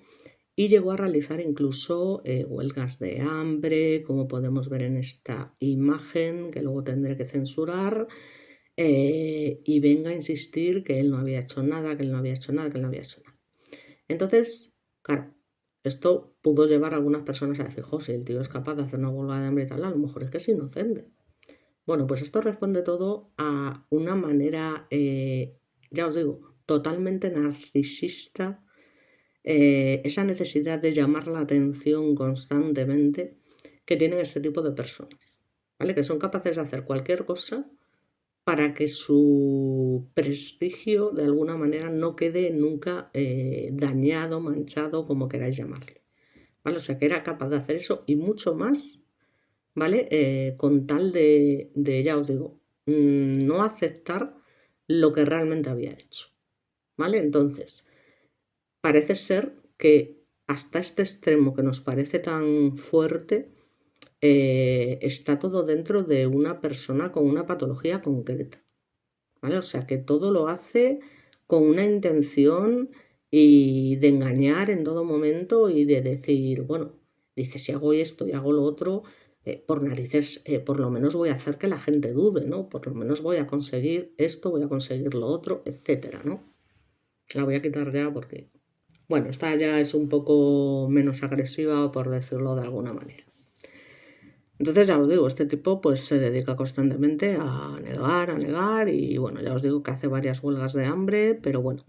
y llegó a realizar incluso huelgas de hambre, como podemos ver en esta imagen, que luego tendré que censurar, y venga a insistir que él no había hecho nada, que él no había hecho nada, que él no había hecho nada. Entonces, claro, esto pudo llevar a algunas personas a decir, José, el tío es capaz de hacer una huelga de hambre y tal, a lo mejor es que es inocente. Bueno, pues esto responde todo a una manera, ya os digo, totalmente narcisista, esa necesidad de llamar la atención constantemente que tienen este tipo de personas, ¿vale? Que son capaces de hacer cualquier cosa para que su prestigio de alguna manera no quede nunca dañado, manchado, como queráis llamarle, ¿vale? O sea, que era capaz de hacer eso y mucho más, ¿vale? Con tal de, ya os digo, no aceptar lo que realmente había hecho, ¿vale? Entonces, parece ser que hasta este extremo que nos parece tan fuerte, está todo dentro de una persona con una patología concreta, ¿vale? O sea, que todo lo hace con una intención y de engañar en todo momento y de decir, bueno, dice, si hago esto y hago lo otro, por narices, por lo menos voy a hacer que la gente dude, ¿no? Por lo menos voy a conseguir esto, voy a conseguir lo otro, etcétera, ¿no? La voy a quitar ya porque, bueno, esta ya es un poco menos agresiva, por decirlo de alguna manera. Entonces ya os digo, este tipo pues se dedica constantemente a negar y bueno, ya os digo que hace varias huelgas de hambre, pero bueno,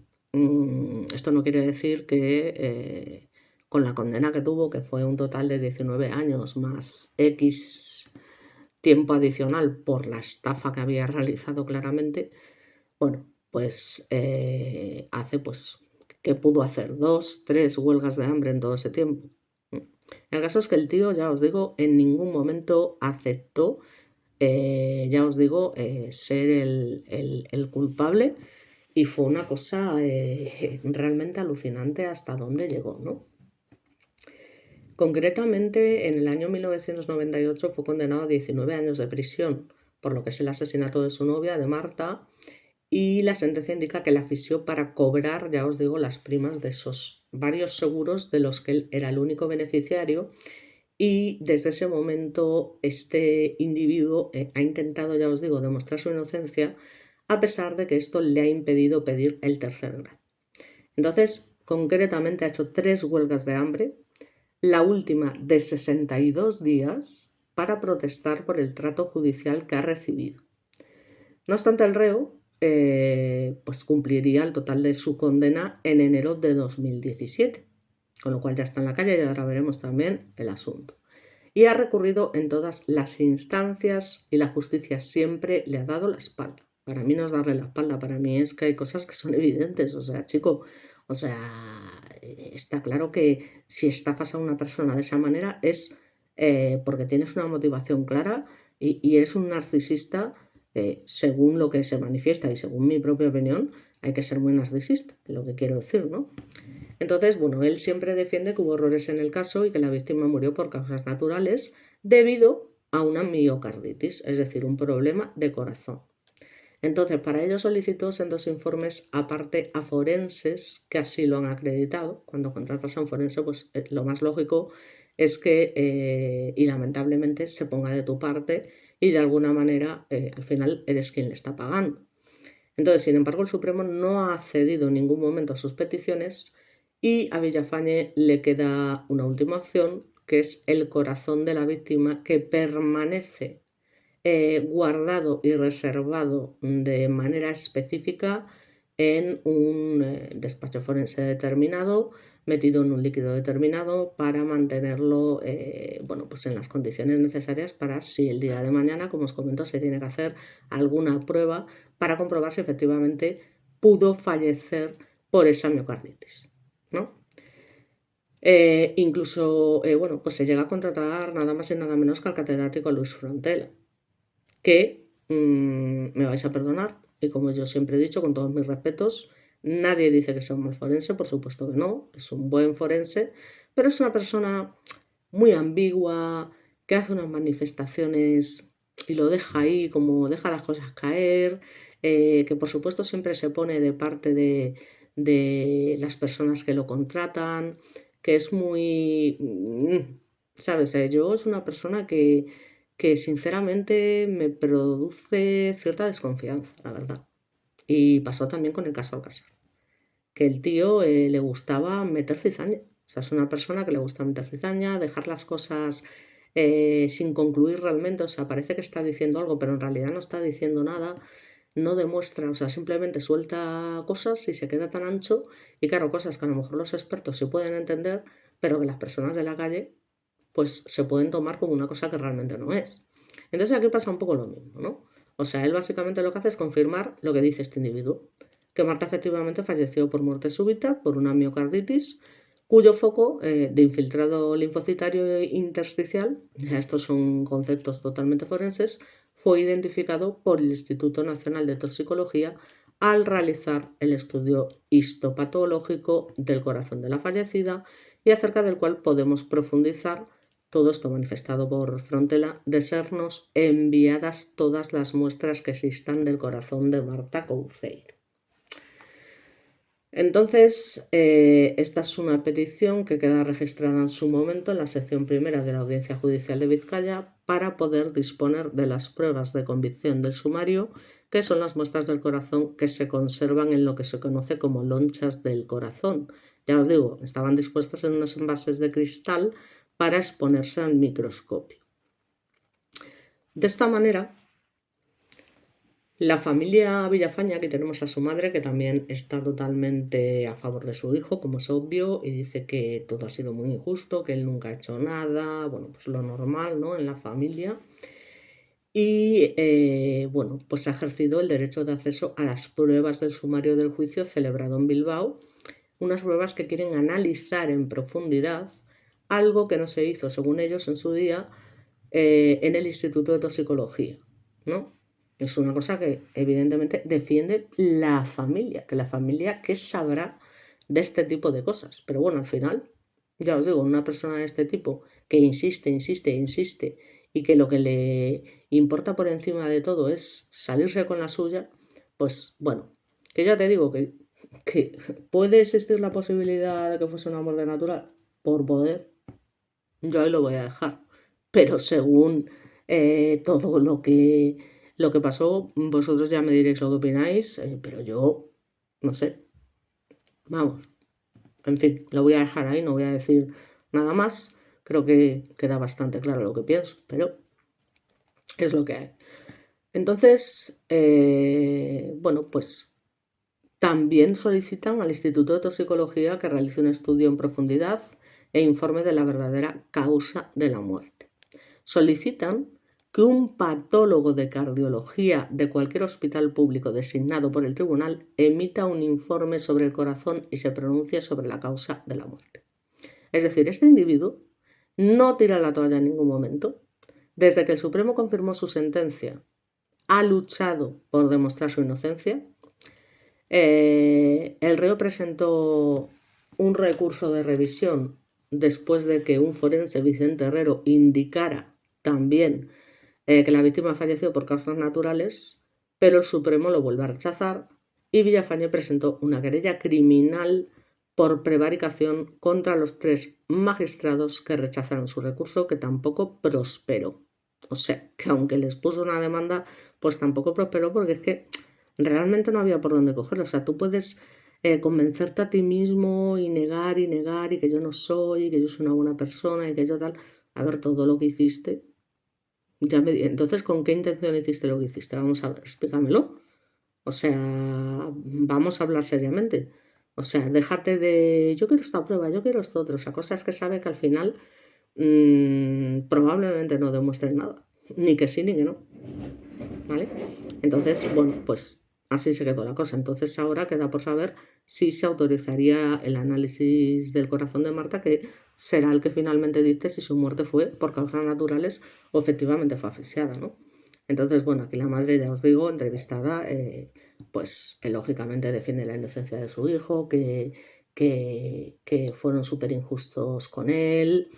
esto no quiere decir que con la condena que tuvo, que fue un total de 19 años más X tiempo adicional por la estafa que había realizado claramente, bueno, pues hace pues que pudo hacer 2, 3 huelgas de hambre en todo ese tiempo. El caso es que el tío, ya os digo, en ningún momento aceptó, ya os digo, ser el culpable y fue una cosa realmente alucinante hasta dónde llegó, ¿no? Concretamente, en el año 1998 fue condenado a 19 años de prisión por lo que es el asesinato de su novia, de Marta, y la sentencia indica que la asfixió para cobrar, ya os digo, las primas de esos varios seguros de los que él era el único beneficiario, y desde ese momento este individuo ha intentado, ya os digo, demostrar su inocencia, a pesar de que esto le ha impedido pedir el tercer grado. Entonces, concretamente ha hecho 3 huelgas de hambre, la última de 62 días, para protestar por el trato judicial que ha recibido. No obstante, el reo pues cumpliría el total de su condena en enero de 2017, con lo cual ya está en la calle y ahora veremos también el asunto. Y ha recurrido en todas las instancias y la justicia siempre le ha dado la espalda. Para mí no es darle la espalda, para mí es que hay cosas que son evidentes, o sea, chico, o sea, está claro que si estafas a una persona de esa manera es porque tienes una motivación clara y eres un narcisista, según lo que se manifiesta y según mi propia opinión, hay que ser muy narcisista, es lo que quiero decir, ¿no? Entonces, bueno, él siempre defiende que hubo errores en el caso y que la víctima murió por causas naturales debido a una miocarditis, es decir, un problema de corazón. Entonces, para ello solicitó sendos informes aparte a forenses que así lo han acreditado. Cuando contratas a un forense, pues lo más lógico es que, y lamentablemente, se ponga de tu parte y de alguna manera al final eres quien le está pagando. Entonces, sin embargo, el Supremo no ha cedido en ningún momento a sus peticiones y a Villafañe le queda una última opción, que es el corazón de la víctima, que permanece guardado y reservado de manera específica en un despacho forense determinado, metido en un líquido determinado para mantenerlo bueno, pues en las condiciones necesarias para si el día de mañana, como os comento, se tiene que hacer alguna prueba para comprobar si efectivamente pudo fallecer por esa miocarditis, ¿no? Incluso, bueno, pues se llega a contratar nada más y nada menos que al catedrático Luis Frontela, que me vais a perdonar, y como yo siempre he dicho, con todos mis respetos, nadie dice que sea un mal forense, por supuesto que no, es un buen forense, pero es una persona muy ambigua, que hace unas manifestaciones y lo deja ahí, como deja las cosas caer, que por supuesto siempre se pone de parte de las personas que lo contratan, que es muy, ¿sabes? Yo es una persona que sinceramente me produce cierta desconfianza, la verdad. Y pasó también con el caso Alcázar, que el tío le gustaba meter cizaña. O sea, es una persona que le gusta meter cizaña, dejar las cosas sin concluir realmente. O sea, parece que está diciendo algo, pero en realidad no está diciendo nada, no demuestra, o sea, simplemente suelta cosas y se queda tan ancho. Y claro, cosas que a lo mejor los expertos sí pueden entender, pero que las personas de la calle pues se pueden tomar como una cosa que realmente no es. Entonces aquí pasa un poco lo mismo, ¿no? O sea, él básicamente lo que hace es confirmar lo que dice este individuo, que Marta efectivamente falleció por muerte súbita, por una miocarditis, cuyo foco de infiltrado linfocitario intersticial, ya estos son conceptos totalmente forenses, fue identificado por el Instituto Nacional de Toxicología al realizar el estudio histopatológico del corazón de la fallecida y acerca del cual podemos profundizar. Todo esto manifestado por Frontela, de sernos enviadas todas las muestras que existan del corazón de Marta Couceiro. Entonces, esta es una petición que queda registrada en su momento en la sección primera de la Audiencia Judicial de Vizcaya para poder disponer de las pruebas de convicción del sumario, que son las muestras del corazón que se conservan en lo que se conoce como lonchas del corazón. Ya os digo, estaban dispuestas en unos envases de cristal para exponerse al microscopio. De esta manera, la familia Villafañe, aquí tenemos a su madre, que también está totalmente a favor de su hijo, como es obvio, y dice que todo ha sido muy injusto, que él nunca ha hecho nada, bueno, pues lo normal, ¿no?, en la familia. Y bueno, pues ha ejercido el derecho de acceso a las pruebas del sumario del juicio celebrado en Bilbao, unas pruebas que quieren analizar en profundidad algo que no se hizo, según ellos, en su día en el Instituto de Toxicología, ¿no? Es una cosa que evidentemente defiende la familia, que la familia ¿qué sabrá de este tipo de cosas? Pero bueno, al final, ya os digo, una persona de este tipo que insiste, insiste, insiste y que lo que le importa por encima de todo es salirse con la suya, pues bueno, que ya te digo que puede existir la posibilidad de que fuese un amor de natural, por poder, yo ahí lo voy a dejar. Pero según todo lo que pasó, vosotros ya me diréis lo que opináis, pero yo, no sé, vamos, en fin, lo voy a dejar ahí, no voy a decir nada más. Creo que queda bastante claro lo que pienso, pero es lo que hay. Entonces, bueno, pues también solicitan al Instituto de Toxicología que realice un estudio en profundidad e informe de la verdadera causa de la muerte. Solicitan que un patólogo de cardiología de cualquier hospital público designado por el tribunal emita un informe sobre el corazón y se pronuncie sobre la causa de la muerte. Es decir, este individuo no tira la toalla en ningún momento. Desde que el Supremo confirmó su sentencia, ha luchado por demostrar su inocencia. El reo presentó un recurso de revisión después de que un forense, Vicente Herrero, indicara también que la víctima falleció por causas naturales, pero el Supremo lo vuelve a rechazar y Villafañe presentó una querella criminal por prevaricación contra los 3 magistrados que rechazaron su recurso, que tampoco prosperó. O sea, que aunque les puso una demanda, pues tampoco prosperó, porque es que realmente no había por dónde cogerlo. O sea, tú puedes convencerte a ti mismo y negar y que yo no soy, y que yo soy una buena persona y que yo tal. A ver, todo lo que hiciste. Entonces, ¿con qué intención hiciste lo que hiciste? Vamos a ver, explícamelo. O sea, vamos a hablar seriamente. O sea, déjate de yo quiero esta prueba, yo quiero esto otro. O sea, cosas que sabe que al final probablemente no demuestren nada. Ni que sí ni que no. ¿Vale? Entonces, bueno, pues así se quedó la cosa. Entonces ahora queda por saber si se autorizaría el análisis del corazón de Marta, que será el que finalmente dicte si su muerte fue por causas naturales o efectivamente fue asfixiada, ¿no? Entonces, bueno, aquí la madre, ya os digo, entrevistada, pues lógicamente defiende la inocencia de su hijo, que fueron súper injustos con él.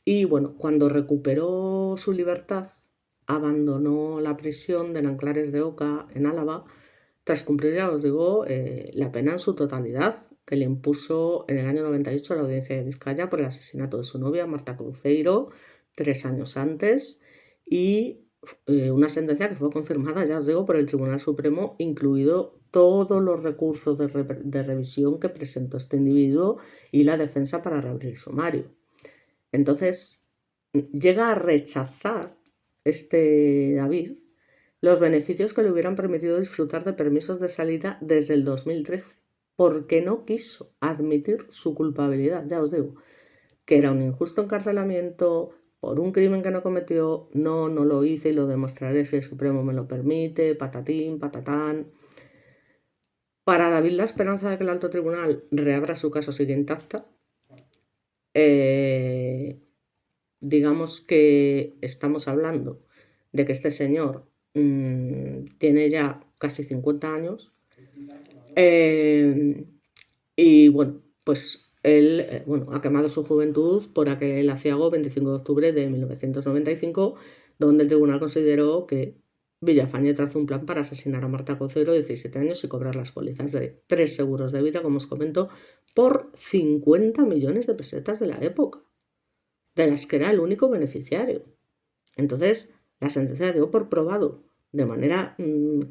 Y bueno, cuando recuperó su libertad, abandonó la prisión de Nanclares de Oca, en Álava, tras cumplir, ya os digo, la pena en su totalidad, que le impuso en el año 98 la Audiencia de Vizcaya por el asesinato de su novia, Marta Couceiro, 3 años antes, y una sentencia que fue confirmada, ya os digo, por el Tribunal Supremo, incluido todos los recursos de revisión que presentó este individuo y la defensa para reabrir el sumario. Entonces, llega a rechazar este David los beneficios que le hubieran permitido disfrutar de permisos de salida desde el 2013, porque no quiso admitir su culpabilidad. Ya os digo, que era un injusto encarcelamiento por un crimen que no cometió, no lo hice y lo demostraré si el Supremo me lo permite, patatín, patatán. Para David, la esperanza de que el alto tribunal reabra su caso sigue intacta. Digamos que estamos hablando de que este señor tiene ya casi 50 años y bueno, pues él ha quemado su juventud por aquel aciago 25 de octubre de 1995, donde el tribunal consideró que Villafañe trazó un plan para asesinar a Marta Couceiro, de 17 años, y cobrar las pólizas de 3 seguros de vida, como os comento, por 50 millones de pesetas de la época, de las que era el único beneficiario. Entonces, la sentencia dio por probado de manera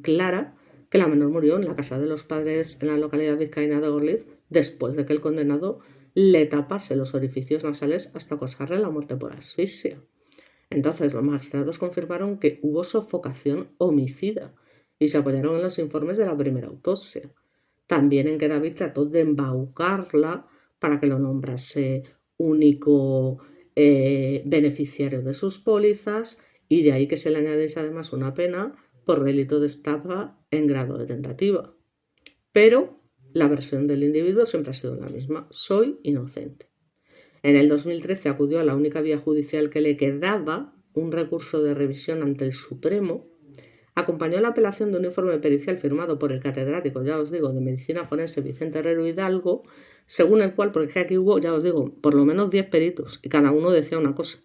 clara que la menor murió en la casa de los padres en la localidad vizcaína de Gorliz, después de que el condenado le tapase los orificios nasales hasta causarle la muerte por asfixia. Entonces, los magistrados confirmaron que hubo sofocación homicida y se apoyaron en los informes de la primera autopsia. También en que David trató de embaucarla para que lo nombrase único beneficiario de sus pólizas, y de ahí que se le añadiese además una pena por delito de estafa en grado de tentativa. Pero la versión del individuo siempre ha sido la misma: soy inocente. En el 2013 acudió a la única vía judicial que le quedaba, un recurso de revisión ante el Supremo. Acompañó la apelación de un informe pericial firmado por el catedrático, ya os digo, de Medicina Forense Vicente Herrero Hidalgo, según el cual, porque aquí hubo, ya os digo, por lo menos 10 peritos y cada uno decía una cosa,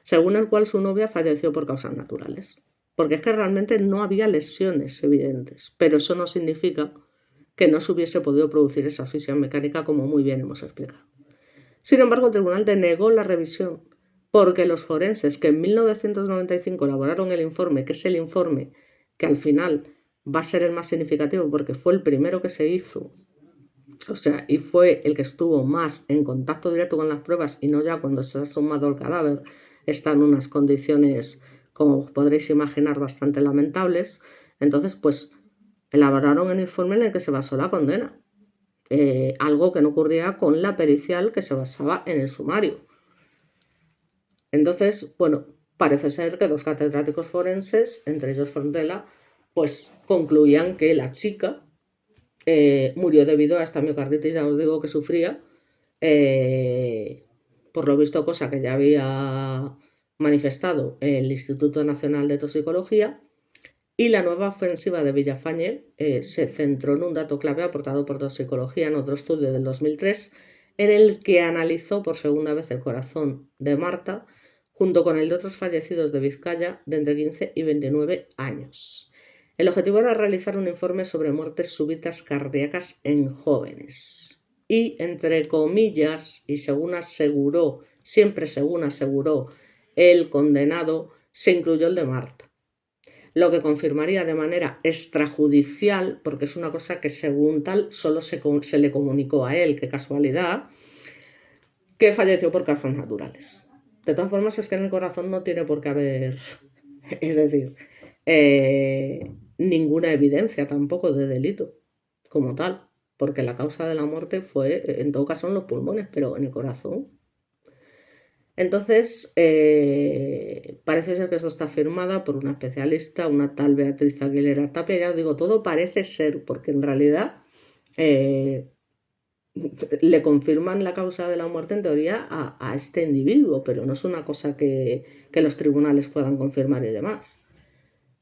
según el cual su novia falleció por causas naturales. Porque es que realmente no había lesiones evidentes, pero eso no significa que no se hubiese podido producir esa asfixia mecánica como muy bien hemos explicado. Sin embargo, el tribunal denegó la revisión porque los forenses que en 1995 elaboraron el informe, que es el informe que al final va a ser el más significativo porque fue el primero que se hizo, o sea, y fue el que estuvo más en contacto directo con las pruebas y no ya cuando se ha sumado el cadáver, está en unas condiciones, como podréis imaginar, bastante lamentables. Entonces, pues, elaboraron el informe en el que se basó la condena. Algo que no ocurría con la pericial que se basaba en el sumario. Entonces, bueno, parece ser que 2 catedráticos forenses, entre ellos Frontela, pues concluían que la chica murió debido a esta miocarditis, ya os digo, que sufría, por lo visto, cosa que ya había manifestado el Instituto Nacional de Toxicología. Y la nueva ofensiva de Villafañe se centró en un dato clave aportado por Toxicología en otro estudio del 2003, en el que analizó por segunda vez el corazón de Marta, junto con el de otros fallecidos de Vizcaya de entre 15 y 29 años. El objetivo era realizar un informe sobre muertes súbitas cardíacas en jóvenes. Y, entre comillas, y según aseguró, siempre según aseguró el condenado, se incluyó el de Marta. Lo que confirmaría de manera extrajudicial, porque es una cosa que según tal solo se le comunicó a él, qué casualidad, que falleció por causas naturales. De todas formas, es que en el corazón no tiene por qué haber, es decir, ninguna evidencia tampoco de delito como tal, porque la causa de la muerte fue, en todo caso, en los pulmones, pero en el corazón. Entonces, parece ser que eso está firmada por una especialista, una tal Beatriz Aguilera Tapia. Ya os digo, todo parece ser, porque en realidad le confirman la causa de la muerte en teoría a este individuo, pero no es una cosa que los tribunales puedan confirmar y demás.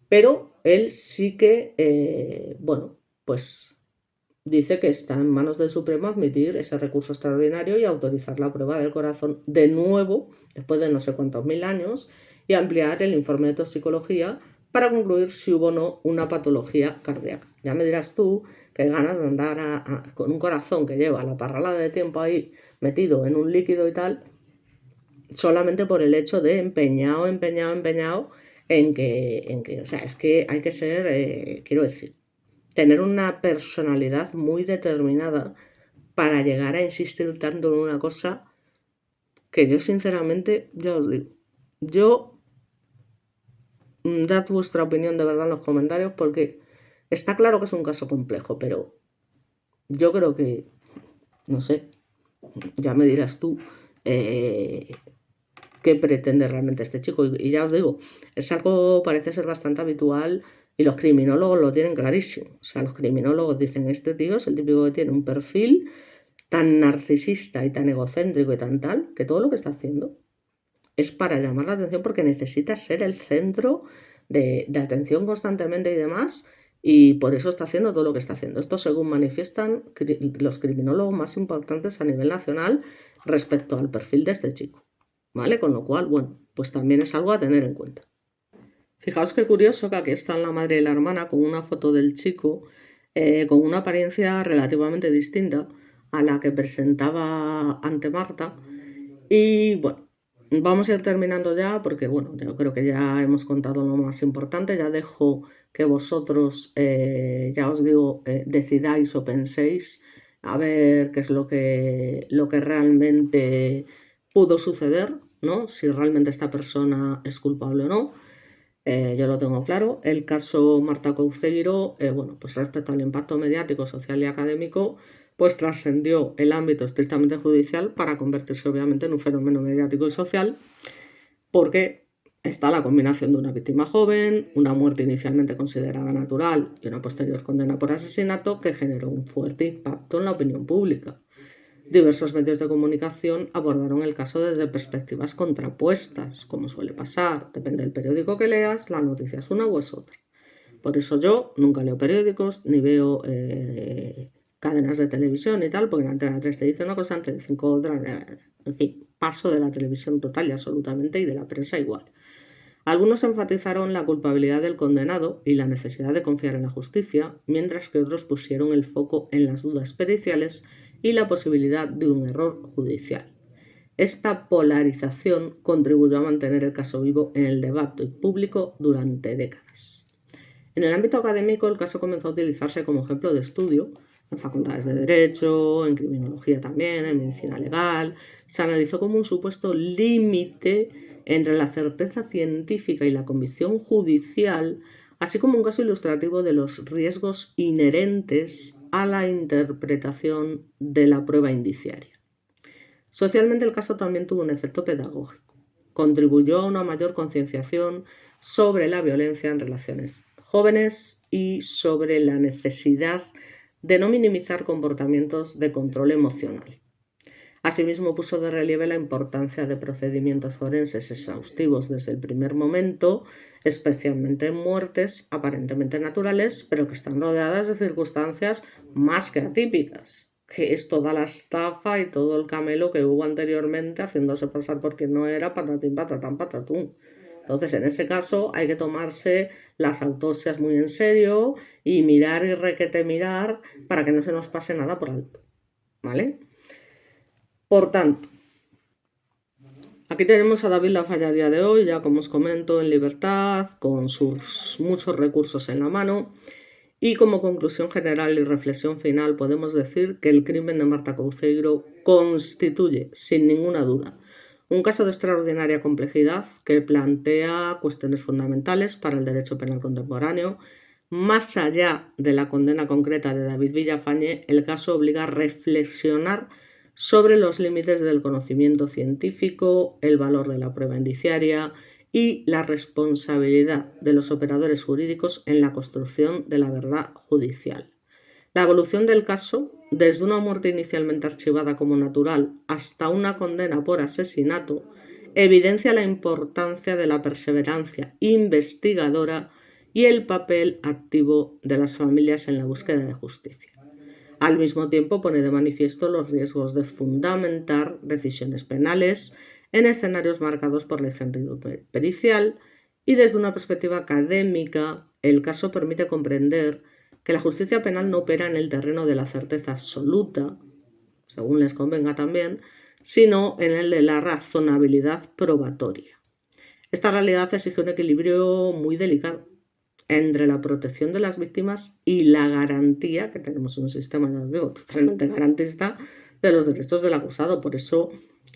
Pero él sí que, bueno, pues dice que está en manos del Supremo admitir ese recurso extraordinario y autorizar la prueba del corazón de nuevo, después de no sé cuántos mil años, y ampliar el informe de toxicología para concluir si hubo o no una patología cardíaca. Ya me dirás tú que ganas de andar con un corazón que lleva la parralada de tiempo ahí metido en un líquido y tal, solamente por el hecho de empeñado en que, o sea, es que hay que ser, quiero decir, tener una personalidad muy determinada para llegar a insistir tanto en una cosa que yo sinceramente, ya os digo, dad vuestra opinión de verdad en los comentarios porque está claro que es un caso complejo, pero yo creo que, no sé, ya me dirás tú qué pretende realmente este chico. Y ya os digo, es algo parece ser bastante habitual y los criminólogos lo tienen clarísimo. O sea, los criminólogos dicen, este tío es el típico que tiene un perfil tan narcisista y tan egocéntrico y tan tal, que todo lo que está haciendo es para llamar la atención porque necesita ser el centro de atención constantemente y demás, y por eso está haciendo todo lo que está haciendo. Esto según manifiestan los criminólogos más importantes a nivel nacional respecto al perfil de este chico, ¿vale? Con lo cual, bueno, pues también es algo a tener en cuenta. Fijaos qué curioso que aquí están la madre y la hermana con una foto del chico con una apariencia relativamente distinta a la que presentaba ante Marta. Y bueno, vamos a ir terminando ya porque bueno, yo creo que ya hemos contado lo más importante. Ya dejo que vosotros, ya os digo, decidáis o penséis a ver qué es lo que realmente pudo suceder, ¿no? Si realmente esta persona es culpable o no. Yo lo tengo claro. El caso Marta Couceiro, bueno, pues respecto al impacto mediático, social y académico, pues trascendió el ámbito estrictamente judicial para convertirse obviamente en un fenómeno mediático y social, porque está la combinación de una víctima joven, una muerte inicialmente considerada natural y una posterior condena por asesinato que generó un fuerte impacto en la opinión pública. Diversos medios de comunicación abordaron el caso desde perspectivas contrapuestas, como suele pasar. Depende del periódico que leas, la noticia es una o es otra. Por eso yo nunca leo periódicos ni veo cadenas de televisión y tal, porque en Antena 3 te dice una cosa, en Telecinco otra, en fin. paso de la televisión total y absolutamente y de la prensa igual. Algunos enfatizaron la culpabilidad del condenado y la necesidad de confiar en la justicia, mientras que otros pusieron el foco en las dudas periciales y la posibilidad de un error judicial. Esta polarización contribuyó a mantener el caso vivo en el debate público durante décadas. En el ámbito académico, el caso comenzó a utilizarse como ejemplo de estudio en facultades de Derecho, en Criminología también, en Medicina Legal. Se analizó como un supuesto límite entre la certeza científica y la convicción judicial, así como un caso ilustrativo de los riesgos inherentes a la interpretación de la prueba indiciaria. Socialmente, el caso también tuvo un efecto pedagógico. Contribuyó a una mayor concienciación sobre la violencia en relaciones jóvenes y sobre la necesidad de no minimizar comportamientos de control emocional. Asimismo, puso de relieve la importancia de procedimientos forenses exhaustivos desde el primer momento, especialmente en muertes aparentemente naturales, pero que están rodeadas de circunstancias más que atípicas, que es toda la estafa y todo el camelo que hubo anteriormente haciéndose pasar por quien no era, patatín, patatán, patatún. Entonces, en ese caso, hay que tomarse las autopsias muy en serio y mirar y requete mirar para que no se nos pase nada por alto, ¿vale? Por tanto, aquí tenemos a David Lafaya a día de hoy, ya como os comento, en libertad, con sus muchos recursos en la mano. Y como conclusión general y reflexión final podemos decir que el crimen de Marta Couceiro constituye, sin ninguna duda, un caso de extraordinaria complejidad que plantea cuestiones fundamentales para el derecho penal contemporáneo. Más allá de la condena concreta de David Villafañe, el caso obliga a reflexionar sobre los límites del conocimiento científico, el valor de la prueba indiciaria y la responsabilidad de los operadores jurídicos en la construcción de la verdad judicial. La evolución del caso, desde una muerte inicialmente archivada como natural hasta una condena por asesinato, evidencia la importancia de la perseverancia investigadora y el papel activo de las familias en la búsqueda de justicia. Al mismo tiempo, pone de manifiesto los riesgos de fundamentar decisiones penales en escenarios marcados por la incertidumbre pericial, y desde una perspectiva académica, el caso permite comprender que la justicia penal no opera en el terreno de la certeza absoluta, según les convenga también, sino en el de la razonabilidad probatoria. Esta realidad exige un equilibrio muy delicado entre la protección de las víctimas y la garantía, que tenemos un sistema, ya os digo, totalmente garantista, de los derechos del acusado. Por eso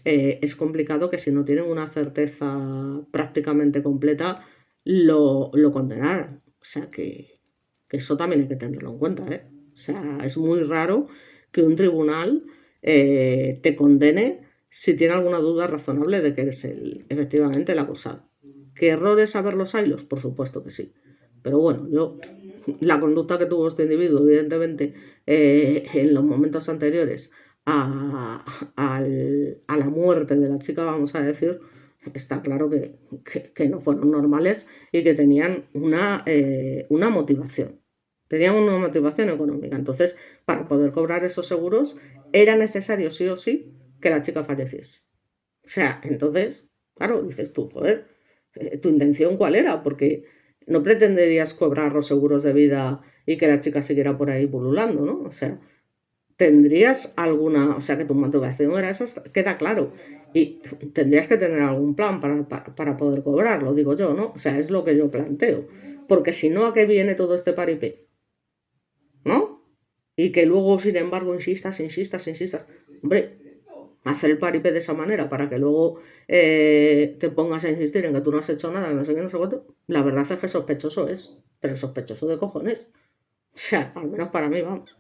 es complicado que si no tienen una certeza prácticamente completa, lo condenaran. O sea que eso también hay que tenerlo en cuenta, ¿eh? O sea, es muy raro que un tribunal te condene si tiene alguna duda razonable de que eres efectivamente el acusado. ¿Qué errores haberlos haylos? Por supuesto que sí. Pero bueno, la conducta que tuvo este individuo, evidentemente, en los momentos anteriores a la muerte de la chica, vamos a decir, está claro que no fueron normales y que tenían una motivación. Tenían una motivación económica. Entonces, para poder cobrar esos seguros, era necesario sí o sí que la chica falleciese. O sea, entonces, claro, dices tú, joder, ¿tu intención cuál era? Porque no pretenderías cobrar los seguros de vida y que la chica siguiera por ahí pululando, ¿no? O sea, tendrías alguna, o sea, que tu motivación era esa, queda claro. Y tendrías que tener algún plan para poder cobrarlo, digo yo, ¿no? O sea, es lo que yo planteo. Porque si no, ¿a qué viene todo este paripé? ¿No? Y que luego, sin embargo, insistas. Hombre, hacer el paripé de esa manera para que luego te pongas a insistir en que tú no has hecho nada, no sé qué, no sé cuánto, la verdad es que sospechoso es, pero sospechoso de cojones. O sea, al menos para mí, vamos.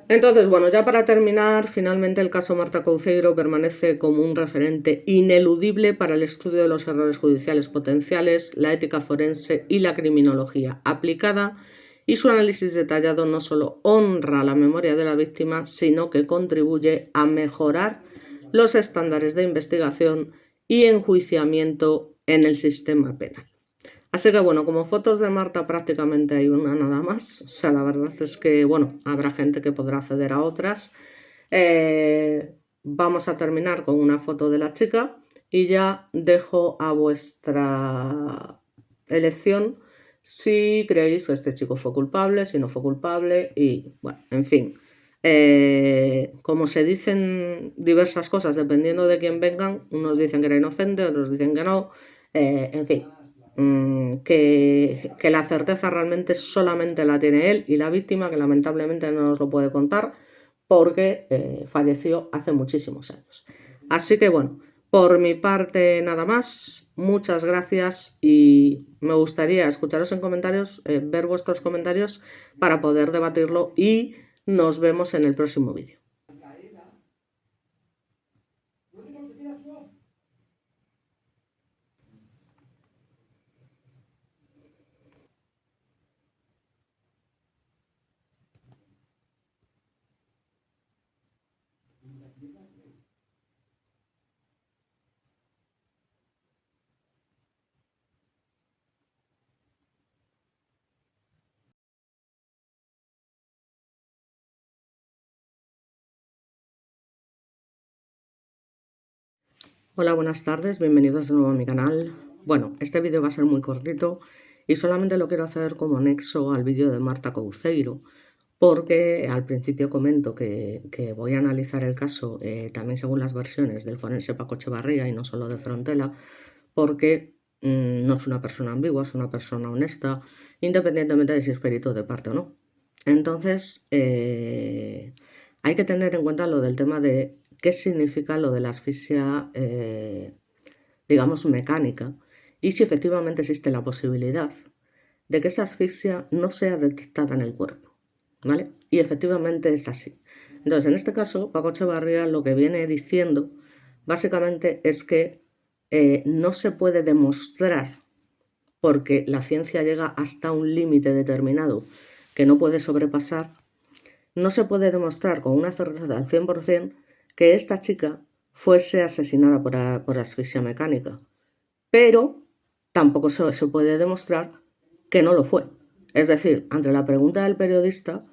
Entonces, bueno, ya para terminar, finalmente el caso Marta Couceiro permanece como un referente ineludible para el estudio de los errores judiciales potenciales, la ética forense y la criminología aplicada, y su análisis detallado no solo honra la memoria de la víctima, sino que contribuye a mejorar los estándares de investigación y enjuiciamiento en el sistema penal. Así que bueno, como fotos de Marta prácticamente hay una nada más. O sea, la verdad es que, bueno, habrá gente que podrá acceder a otras. vamos a terminar con una foto de la chica y ya dejo a vuestra elección si creéis que este chico fue culpable, si no fue culpable y, bueno, en fin. Como se dicen diversas cosas dependiendo de quién vengan, unos dicen que era inocente, otros dicen que no, en fin, que la certeza realmente solamente la tiene él y la víctima, que lamentablemente no nos lo puede contar porque falleció hace muchísimos años. Así que bueno, por mi parte nada más, muchas gracias y me gustaría escucharos en comentarios, ver vuestros comentarios para poder debatirlo y nos vemos en el próximo vídeo. Hola, buenas tardes, bienvenidos de nuevo a mi canal. Bueno, este vídeo va a ser muy cortito y solamente lo quiero hacer como anexo al vídeo de Marta Couceiro, porque al principio comento que voy a analizar el caso también según las versiones del forense Paco Echevarría y no solo de Frontela, porque no es una persona ambigua, es una persona honesta, independientemente de si es perito de parte o no. Entonces, hay que tener en cuenta lo del tema de qué significa lo de la asfixia, digamos, mecánica, y si efectivamente existe la posibilidad de que esa asfixia no sea detectada en el cuerpo, ¿vale? Y efectivamente es así. Entonces, en este caso, Paco Echevarría lo que viene diciendo básicamente es que no se puede demostrar, porque la ciencia llega hasta un límite determinado que no puede sobrepasar, no se puede demostrar con una certeza al 100% que esta chica fuese asesinada por asfixia mecánica, pero tampoco se puede demostrar que no lo fue. Es decir, ante la pregunta del periodista,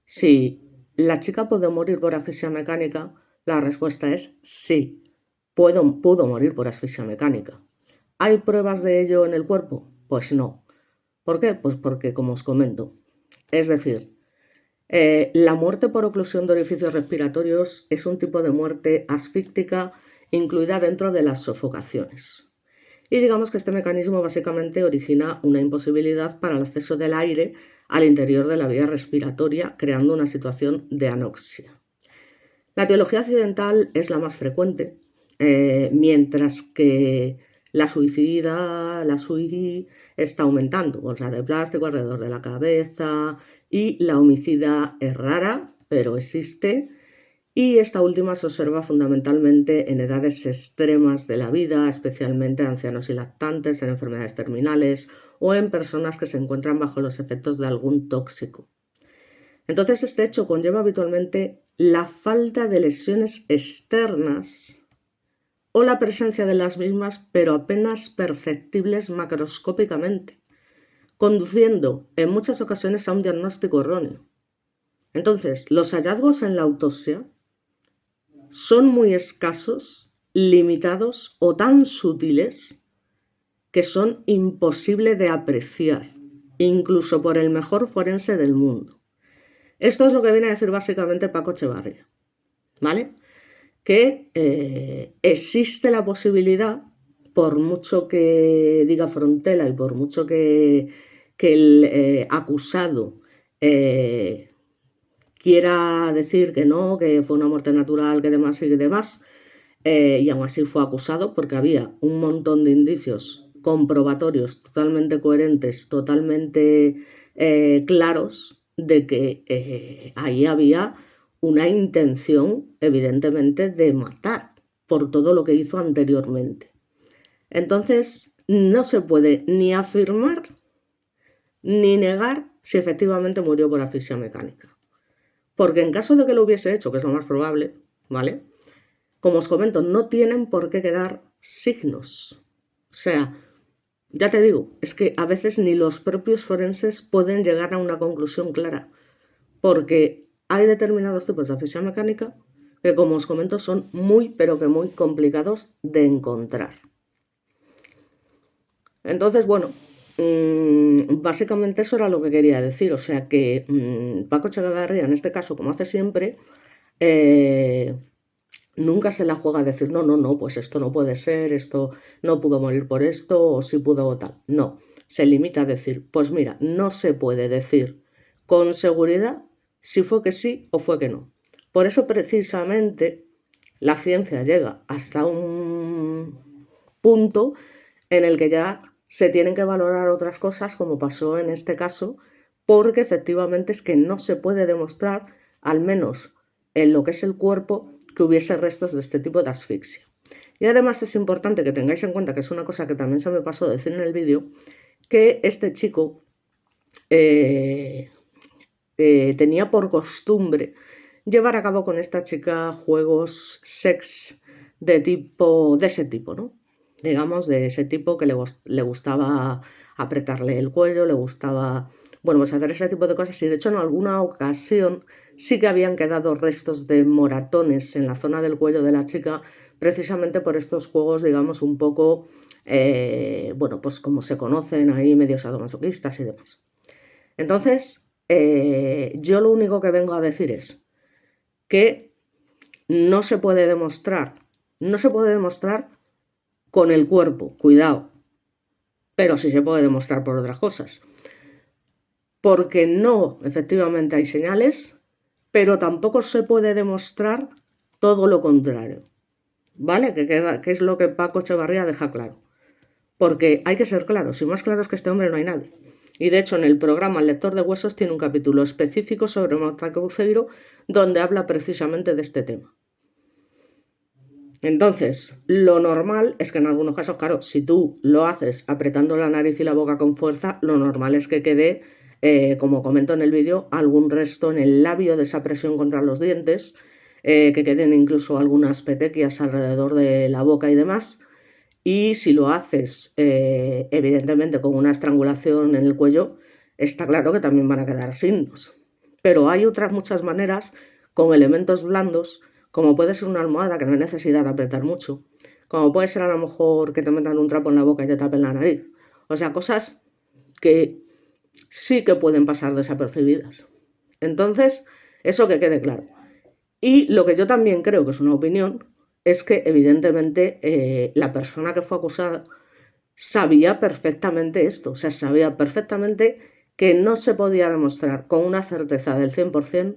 si la chica puede morir por asfixia mecánica, la respuesta es sí, pudo morir por asfixia mecánica. ¿Hay pruebas de ello en el cuerpo? Pues no. ¿Por qué? Pues porque, como os comento, es decir, la muerte por oclusión de orificios respiratorios es un tipo de muerte asfíctica incluida dentro de las sofocaciones. Y digamos que este mecanismo básicamente origina una imposibilidad para el acceso del aire al interior de la vía respiratoria, creando una situación de anoxia. La etiología accidental es la más frecuente, mientras que la suicida, la SUI, está aumentando, bolsa de plástico alrededor de la cabeza, y la homicida es rara, pero existe, y esta última se observa fundamentalmente en edades extremas de la vida, especialmente en ancianos y lactantes, en enfermedades terminales o en personas que se encuentran bajo los efectos de algún tóxico. Entonces, este hecho conlleva habitualmente la falta de lesiones externas o la presencia de las mismas, pero apenas perceptibles macroscópicamente, conduciendo en muchas ocasiones a un diagnóstico erróneo. Entonces, los hallazgos en la autopsia son muy escasos, limitados o tan sutiles que son imposibles de apreciar, incluso por el mejor forense del mundo. Esto es lo que viene a decir básicamente Paco Echevarría, ¿vale? Que existe la posibilidad, por mucho que diga Frontela y por mucho que el acusado quiera decir que no, que fue una muerte natural, que demás y que demás, y aún así fue acusado porque había un montón de indicios comprobatorios totalmente coherentes, totalmente claros de que ahí había una intención, evidentemente, de matar por todo lo que hizo anteriormente. Entonces, no se puede ni afirmar ni negar si efectivamente murió por asfixia mecánica. Porque en caso de que lo hubiese hecho, que es lo más probable, ¿vale? Como os comento, no tienen por qué quedar signos. O sea, ya te digo, es que a veces ni los propios forenses pueden llegar a una conclusión clara, porque hay determinados tipos de asfixia mecánica que, como os comento, son muy, pero que muy complicados de encontrar. Entonces, bueno, básicamente eso era lo que quería decir. O sea que Paco Echevarría, en este caso, como hace siempre, nunca se la juega a decir, no, pues esto no puede ser, esto no pudo morir por esto, o sí pudo o tal. No, se limita a decir, pues mira, no se puede decir con seguridad si fue que sí o fue que no. Por eso precisamente la ciencia llega hasta un punto en el que ya se tienen que valorar otras cosas, como pasó en este caso, porque efectivamente es que no se puede demostrar, al menos en lo que es el cuerpo, que hubiese restos de este tipo de asfixia. Y además es importante que tengáis en cuenta, que es una cosa que también se me pasó decir en el vídeo, que este chico tenía por costumbre llevar a cabo con esta chica juegos sex de ese tipo, ¿no? Digamos, de ese tipo que le gustaba apretarle el cuello, le gustaba, bueno, pues hacer ese tipo de cosas. Y de hecho en alguna ocasión sí que habían quedado restos de moratones en la zona del cuello de la chica, precisamente por estos juegos, digamos, un poco, bueno, pues como se conocen ahí, medios sadomasoquistas y demás. Entonces, yo lo único que vengo a decir es que no se puede demostrar con el cuerpo, cuidado, pero sí se puede demostrar por otras cosas. Porque no, efectivamente hay señales, pero tampoco se puede demostrar todo lo contrario. ¿Vale? Que es lo que Paco Echevarría deja claro. Porque hay que ser claros, y más claros que este hombre no hay nadie. Y de hecho en el programa El lector de huesos tiene un capítulo específico sobre Marta Cauceiro donde habla precisamente de este tema. Entonces, lo normal es que en algunos casos, claro, si tú lo haces apretando la nariz y la boca con fuerza, lo normal es que quede, como comento en el vídeo, algún resto en el labio de esa presión contra los dientes, que queden incluso algunas petequias alrededor de la boca y demás. Y si lo haces, evidentemente, con una estrangulación en el cuello, está claro que también van a quedar signos. Pero hay otras muchas maneras, con elementos blandos, como puede ser una almohada, que no hay necesidad de apretar mucho, como puede ser a lo mejor que te metan un trapo en la boca y te tapen la nariz. O sea, cosas que sí que pueden pasar desapercibidas. Entonces, eso que quede claro. Y lo que yo también creo que es una opinión es que evidentemente la persona que fue acusada sabía perfectamente esto, o sea, sabía perfectamente que no se podía demostrar con una certeza del 100%,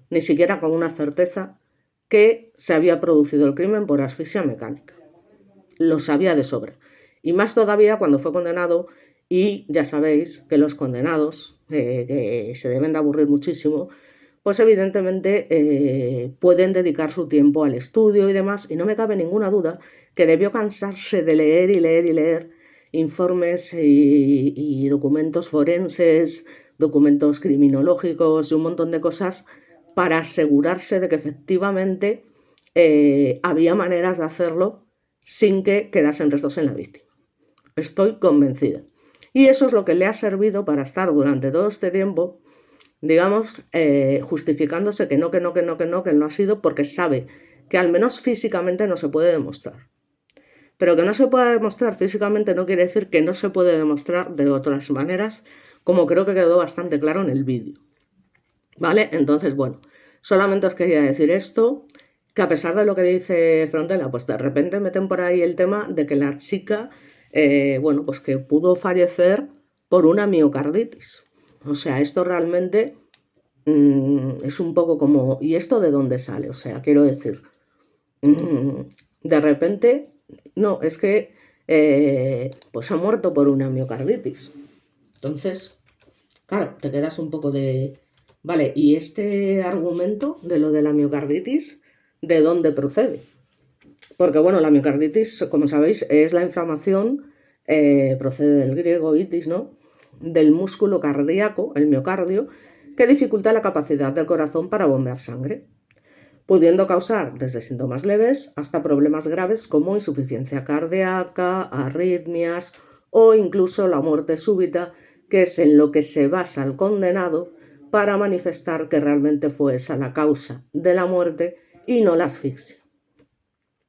ni siquiera con una certeza, que se había producido el crimen por asfixia mecánica. Lo sabía de sobra. Y más todavía cuando fue condenado, y ya sabéis que los condenados, que se deben de aburrir muchísimo, pues evidentemente pueden dedicar su tiempo al estudio y demás, y no me cabe ninguna duda que debió cansarse de leer y leer y leer informes y documentos forenses, documentos criminológicos y un montón de cosas para asegurarse de que efectivamente había maneras de hacerlo sin que quedasen restos en la víctima. Estoy convencida. Y eso es lo que le ha servido para estar durante todo este tiempo, digamos, justificándose que no ha sido, porque sabe que al menos físicamente no se puede demostrar. Pero que no se pueda demostrar físicamente no quiere decir que no se puede demostrar de otras maneras, como creo que quedó bastante claro en el vídeo. ¿Vale? Entonces, bueno, solamente os quería decir esto, que a pesar de lo que dice Frontela, pues de repente meten por ahí el tema de que la chica, bueno, pues que pudo fallecer por una miocarditis. O sea, esto realmente es un poco como, ¿y esto de dónde sale? O sea, quiero decir, de repente, no, es que pues ha muerto por una miocarditis. Entonces, claro, te quedas un poco de, vale, ¿y este argumento de lo de la miocarditis, de dónde procede? Porque, bueno, la miocarditis, como sabéis, es la inflamación, procede del griego itis, ¿no? Del músculo cardíaco, el miocardio, que dificulta la capacidad del corazón para bombear sangre, pudiendo causar desde síntomas leves hasta problemas graves como insuficiencia cardíaca, arritmias o incluso la muerte súbita, que es en lo que se basa el condenado para manifestar que realmente fue esa la causa de la muerte y no la asfixia.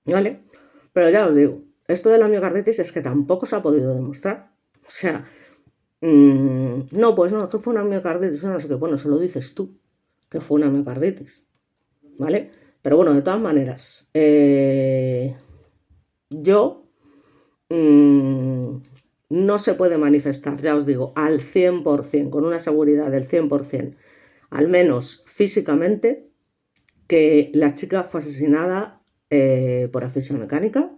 ¿Vale? Pero ya os digo, esto de la miocarditis es que tampoco se ha podido demostrar. O sea, no, pues no, que fue una miocarditis, no sé qué. Bueno, se lo dices tú, que fue una miocarditis. ¿Vale? Pero bueno, de todas maneras, yo no se puede manifestar, ya os digo, al 100%, con una seguridad del 100%, al menos físicamente, que la chica fue asesinada por asfixia mecánica,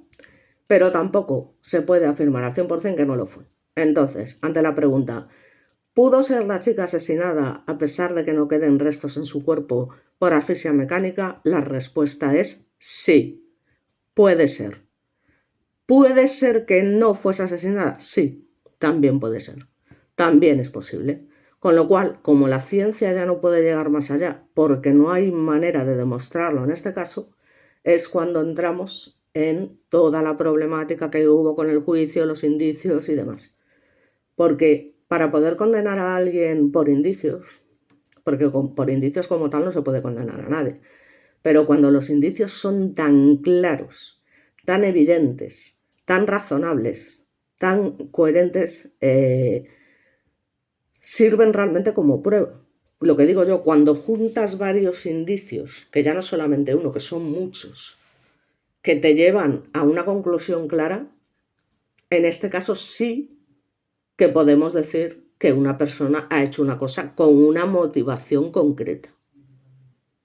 pero tampoco se puede afirmar al 100% que no lo fue. Entonces, ante la pregunta, ¿pudo ser la chica asesinada a pesar de que no queden restos en su cuerpo por asfixia mecánica? La respuesta es sí, puede ser. ¿Puede ser que no fuese asesinada? Sí, también puede ser. También es posible. Con lo cual, como la ciencia ya no puede llegar más allá, porque no hay manera de demostrarlo en este caso, es cuando entramos en toda la problemática que hubo con el juicio, los indicios y demás. Porque para poder condenar a alguien por indicios, porque por indicios como tal no se puede condenar a nadie, pero cuando los indicios son tan claros, tan evidentes, tan razonables, tan coherentes, sirven realmente como prueba. Lo que digo yo, cuando juntas varios indicios, que ya no solamente uno, que son muchos, que te llevan a una conclusión clara, en este caso sí que podemos decir que una persona ha hecho una cosa con una motivación concreta.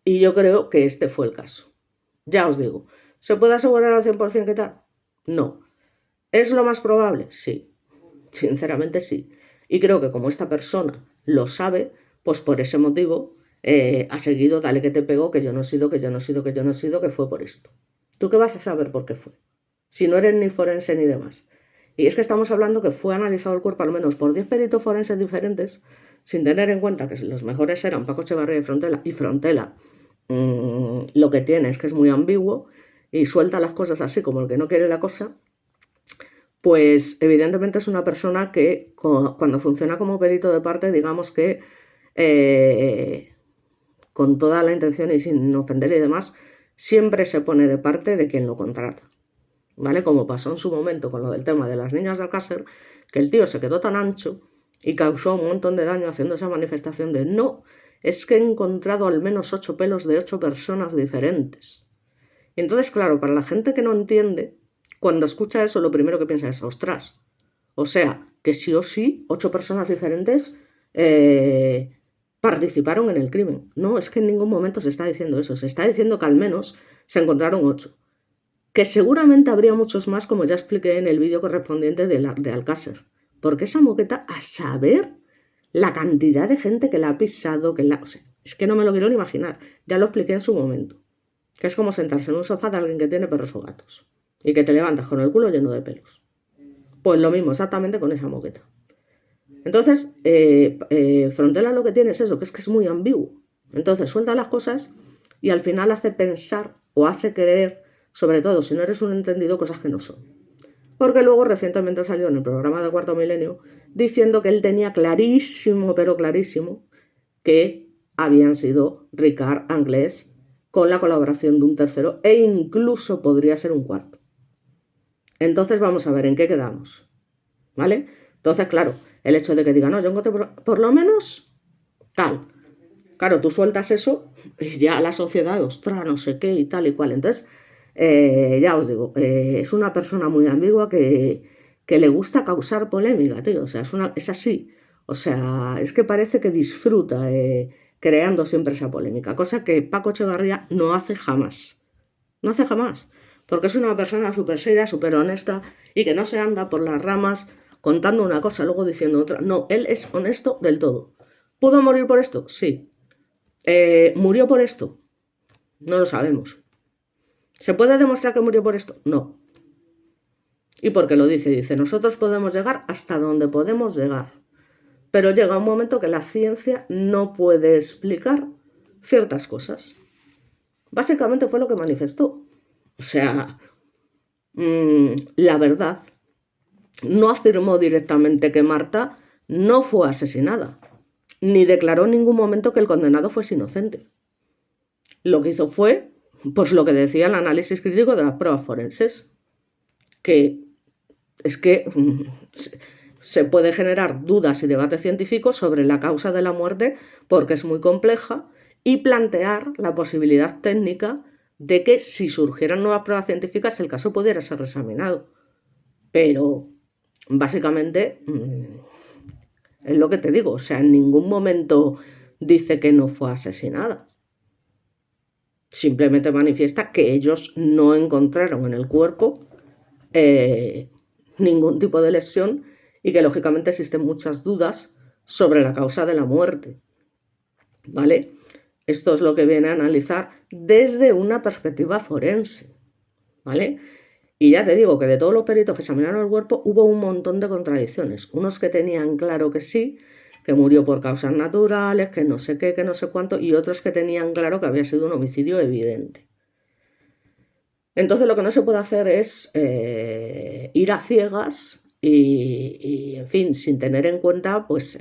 Y yo creo que este fue el caso. Ya os digo, ¿se puede asegurar al 100% que tal? No. ¿Es lo más probable? Sí. Sinceramente sí. Y creo que como esta persona lo sabe, pues por ese motivo ha seguido, dale que te pegó, que yo no he sido, que yo no he sido, que yo no he sido, que fue por esto. ¿Tú qué vas a saber por qué fue? Si no eres ni forense ni demás. Y es que estamos hablando que fue analizado el cuerpo al menos por 10 peritos forenses diferentes, sin tener en cuenta que los mejores eran Paco Echevarría y Frontela. Lo que tiene es que es muy ambiguo y suelta las cosas así como el que no quiere la cosa. Pues evidentemente es una persona que cuando funciona como perito de parte, digamos que con toda la intención y sin ofender y demás, siempre se pone de parte de quien lo contrata. ¿Vale? Como pasó en su momento con lo del tema de las niñas de Alcácer, que el tío se quedó tan ancho y causó un montón de daño haciendo esa manifestación de no, es que he encontrado al menos 8 pelos de 8 personas diferentes. Y entonces, claro, para la gente que no entiende, cuando escucha eso, lo primero que piensa es, ostras, o sea, que sí o sí, 8 personas diferentes participaron en el crimen. No, es que en ningún momento se está diciendo eso, se está diciendo que al menos se encontraron 8. Que seguramente habría muchos más, como ya expliqué en el vídeo correspondiente de Alcácer. Porque esa moqueta, a saber la cantidad de gente que la ha pisado, o sea, es que no me lo quiero ni imaginar. Ya lo expliqué en su momento. Que es como sentarse en un sofá de alguien que tiene perros o gatos. Y que te levantas con el culo lleno de pelos. Pues lo mismo, exactamente con esa moqueta. Entonces, Frontela lo que tiene es eso, que es muy ambiguo. Entonces suelta las cosas y al final hace pensar o hace creer, sobre todo si no eres un entendido, cosas que no son. Porque luego recientemente salió en el programa de Cuarto Milenio diciendo que él tenía clarísimo, pero clarísimo, que habían sido Ricard Anglès con la colaboración de un tercero e incluso podría ser un cuarto. Entonces vamos a ver en qué quedamos. ¿Vale? Entonces, claro, el hecho de que digan, no, yo encontré por lo menos tal. Claro, tú sueltas eso y ya la sociedad, ostras, no sé qué y tal y cual. Entonces, ya os digo, es una persona muy ambigua que le gusta causar polémica, tío. O sea, es así. O sea, es que parece que disfruta creando siempre esa polémica, cosa que Paco Echevarría no hace jamás. No hace jamás. Porque es una persona súper seria, súper honesta y que no se anda por las ramas contando una cosa, luego diciendo otra. No, él es honesto del todo. ¿Pudo morir por esto? Sí. ¿Murió por esto? No lo sabemos. ¿Se puede demostrar que murió por esto? No. ¿Y por qué lo dice? Dice, nosotros podemos llegar hasta donde podemos llegar. Pero llega un momento que la ciencia no puede explicar ciertas cosas. Básicamente fue lo que manifestó. O sea, la verdad, no afirmó directamente que Marta no fue asesinada, ni declaró en ningún momento que el condenado fuese inocente. Lo que hizo fue pues lo que decía el análisis crítico de las pruebas forenses, que es que se puede generar dudas y debate científico sobre la causa de la muerte porque es muy compleja y plantear la posibilidad técnica de que si surgieran nuevas pruebas científicas el caso pudiera ser reexaminado. Pero básicamente es lo que te digo, o sea, en ningún momento dice que no fue asesinada. Simplemente manifiesta que ellos no encontraron en el cuerpo ningún tipo de lesión y que lógicamente existen muchas dudas sobre la causa de la muerte. ¿Vale? Esto es lo que viene a analizar desde una perspectiva forense. ¿Vale? Y ya te digo que de todos los peritos que examinaron el cuerpo hubo un montón de contradicciones. Unos que tenían claro que sí, que murió por causas naturales, que no sé qué, que no sé cuánto, y otros que tenían claro que había sido un homicidio evidente. Entonces lo que no se puede hacer es ir a ciegas y, en fin, sin tener en cuenta pues,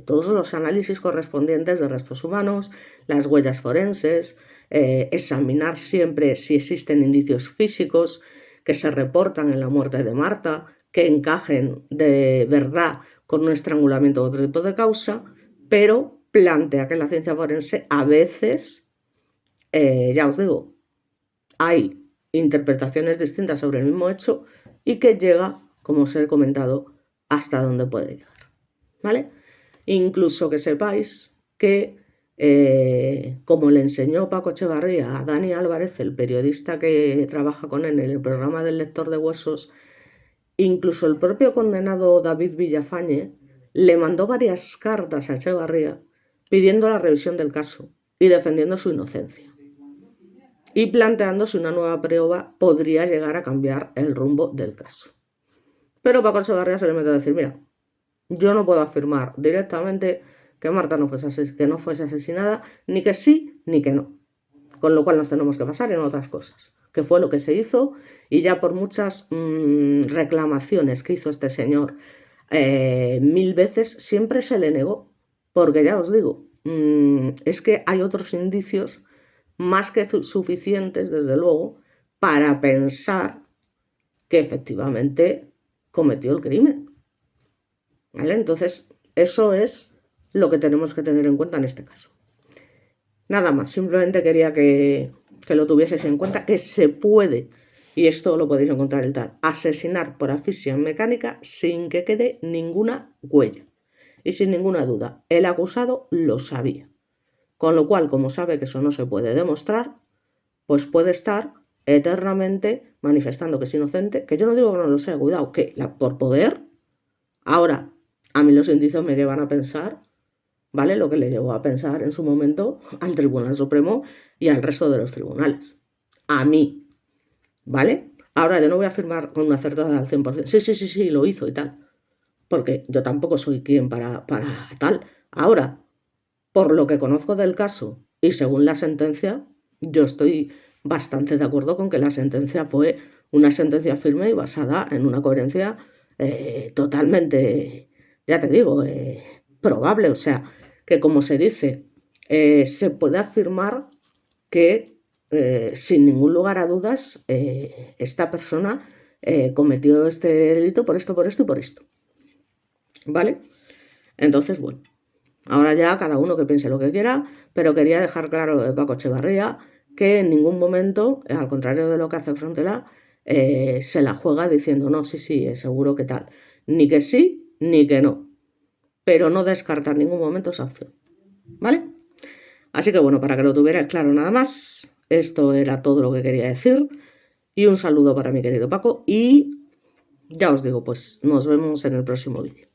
todos los análisis correspondientes de restos humanos, las huellas forenses, examinar siempre si existen indicios físicos que se reportan en la muerte de Marta, que encajen de verdad con un estrangulamiento u otro tipo de causa, pero plantea que en la ciencia forense a veces, ya os digo, hay interpretaciones distintas sobre el mismo hecho y que llega, como os he comentado, hasta donde puede llegar. ¿Vale? Incluso que sepáis que, como le enseñó Paco Echevarría a Dani Álvarez, el periodista que trabaja con él en el programa del lector de huesos, incluso el propio condenado David Villafañe le mandó varias cartas a Echevarría pidiendo la revisión del caso y defendiendo su inocencia y planteando si una nueva prueba podría llegar a cambiar el rumbo del caso. Pero Paco Echevarría se le mete a decir, mira, yo no puedo afirmar directamente que Marta no fuese asesinada, ni que sí, ni que no. Con lo cual nos tenemos que basar en otras cosas, que fue lo que se hizo, y ya por muchas reclamaciones que hizo este señor 1000 veces, siempre se le negó, porque ya os digo, es que hay otros indicios más que suficientes, desde luego, para pensar que efectivamente cometió el crimen. ¿Vale? Entonces, eso es lo que tenemos que tener en cuenta en este caso. Nada más, simplemente quería que lo tuvieseis en cuenta, que se puede, y esto lo podéis encontrar en el tal, asesinar por asfixia mecánica sin que quede ninguna huella. Y sin ninguna duda, el acusado lo sabía. Con lo cual, como sabe que eso no se puede demostrar, pues puede estar eternamente manifestando que es inocente, que yo no digo que no lo sea, cuidado, que por poder. Ahora, a mí los indicios me llevan a pensar, ¿vale? Lo que le llevó a pensar en su momento al Tribunal Supremo y al resto de los tribunales. A mí, ¿vale? Ahora, yo no voy a afirmar con una certeza al 100%. Sí, lo hizo y tal. Porque yo tampoco soy quien para tal. Ahora, por lo que conozco del caso y según la sentencia, yo estoy bastante de acuerdo con que la sentencia fue una sentencia firme y basada en una coherencia totalmente, ya te digo, probable. O sea, que como se dice, se puede afirmar que sin ningún lugar a dudas esta persona cometió este delito por esto y por esto. ¿Vale? Entonces, bueno. Ahora ya cada uno que piense lo que quiera, pero quería dejar claro lo de Paco Echevarría, que en ningún momento, al contrario de lo que hace Frontera, se la juega diciendo no, sí, es seguro que tal. Ni que sí, ni que no. Pero no descarta en ningún momento esa opción. ¿Vale? Así que bueno, para que lo tuvierais claro nada más, esto era todo lo que quería decir. Y un saludo para mi querido Paco. Y ya os digo, pues nos vemos en el próximo vídeo.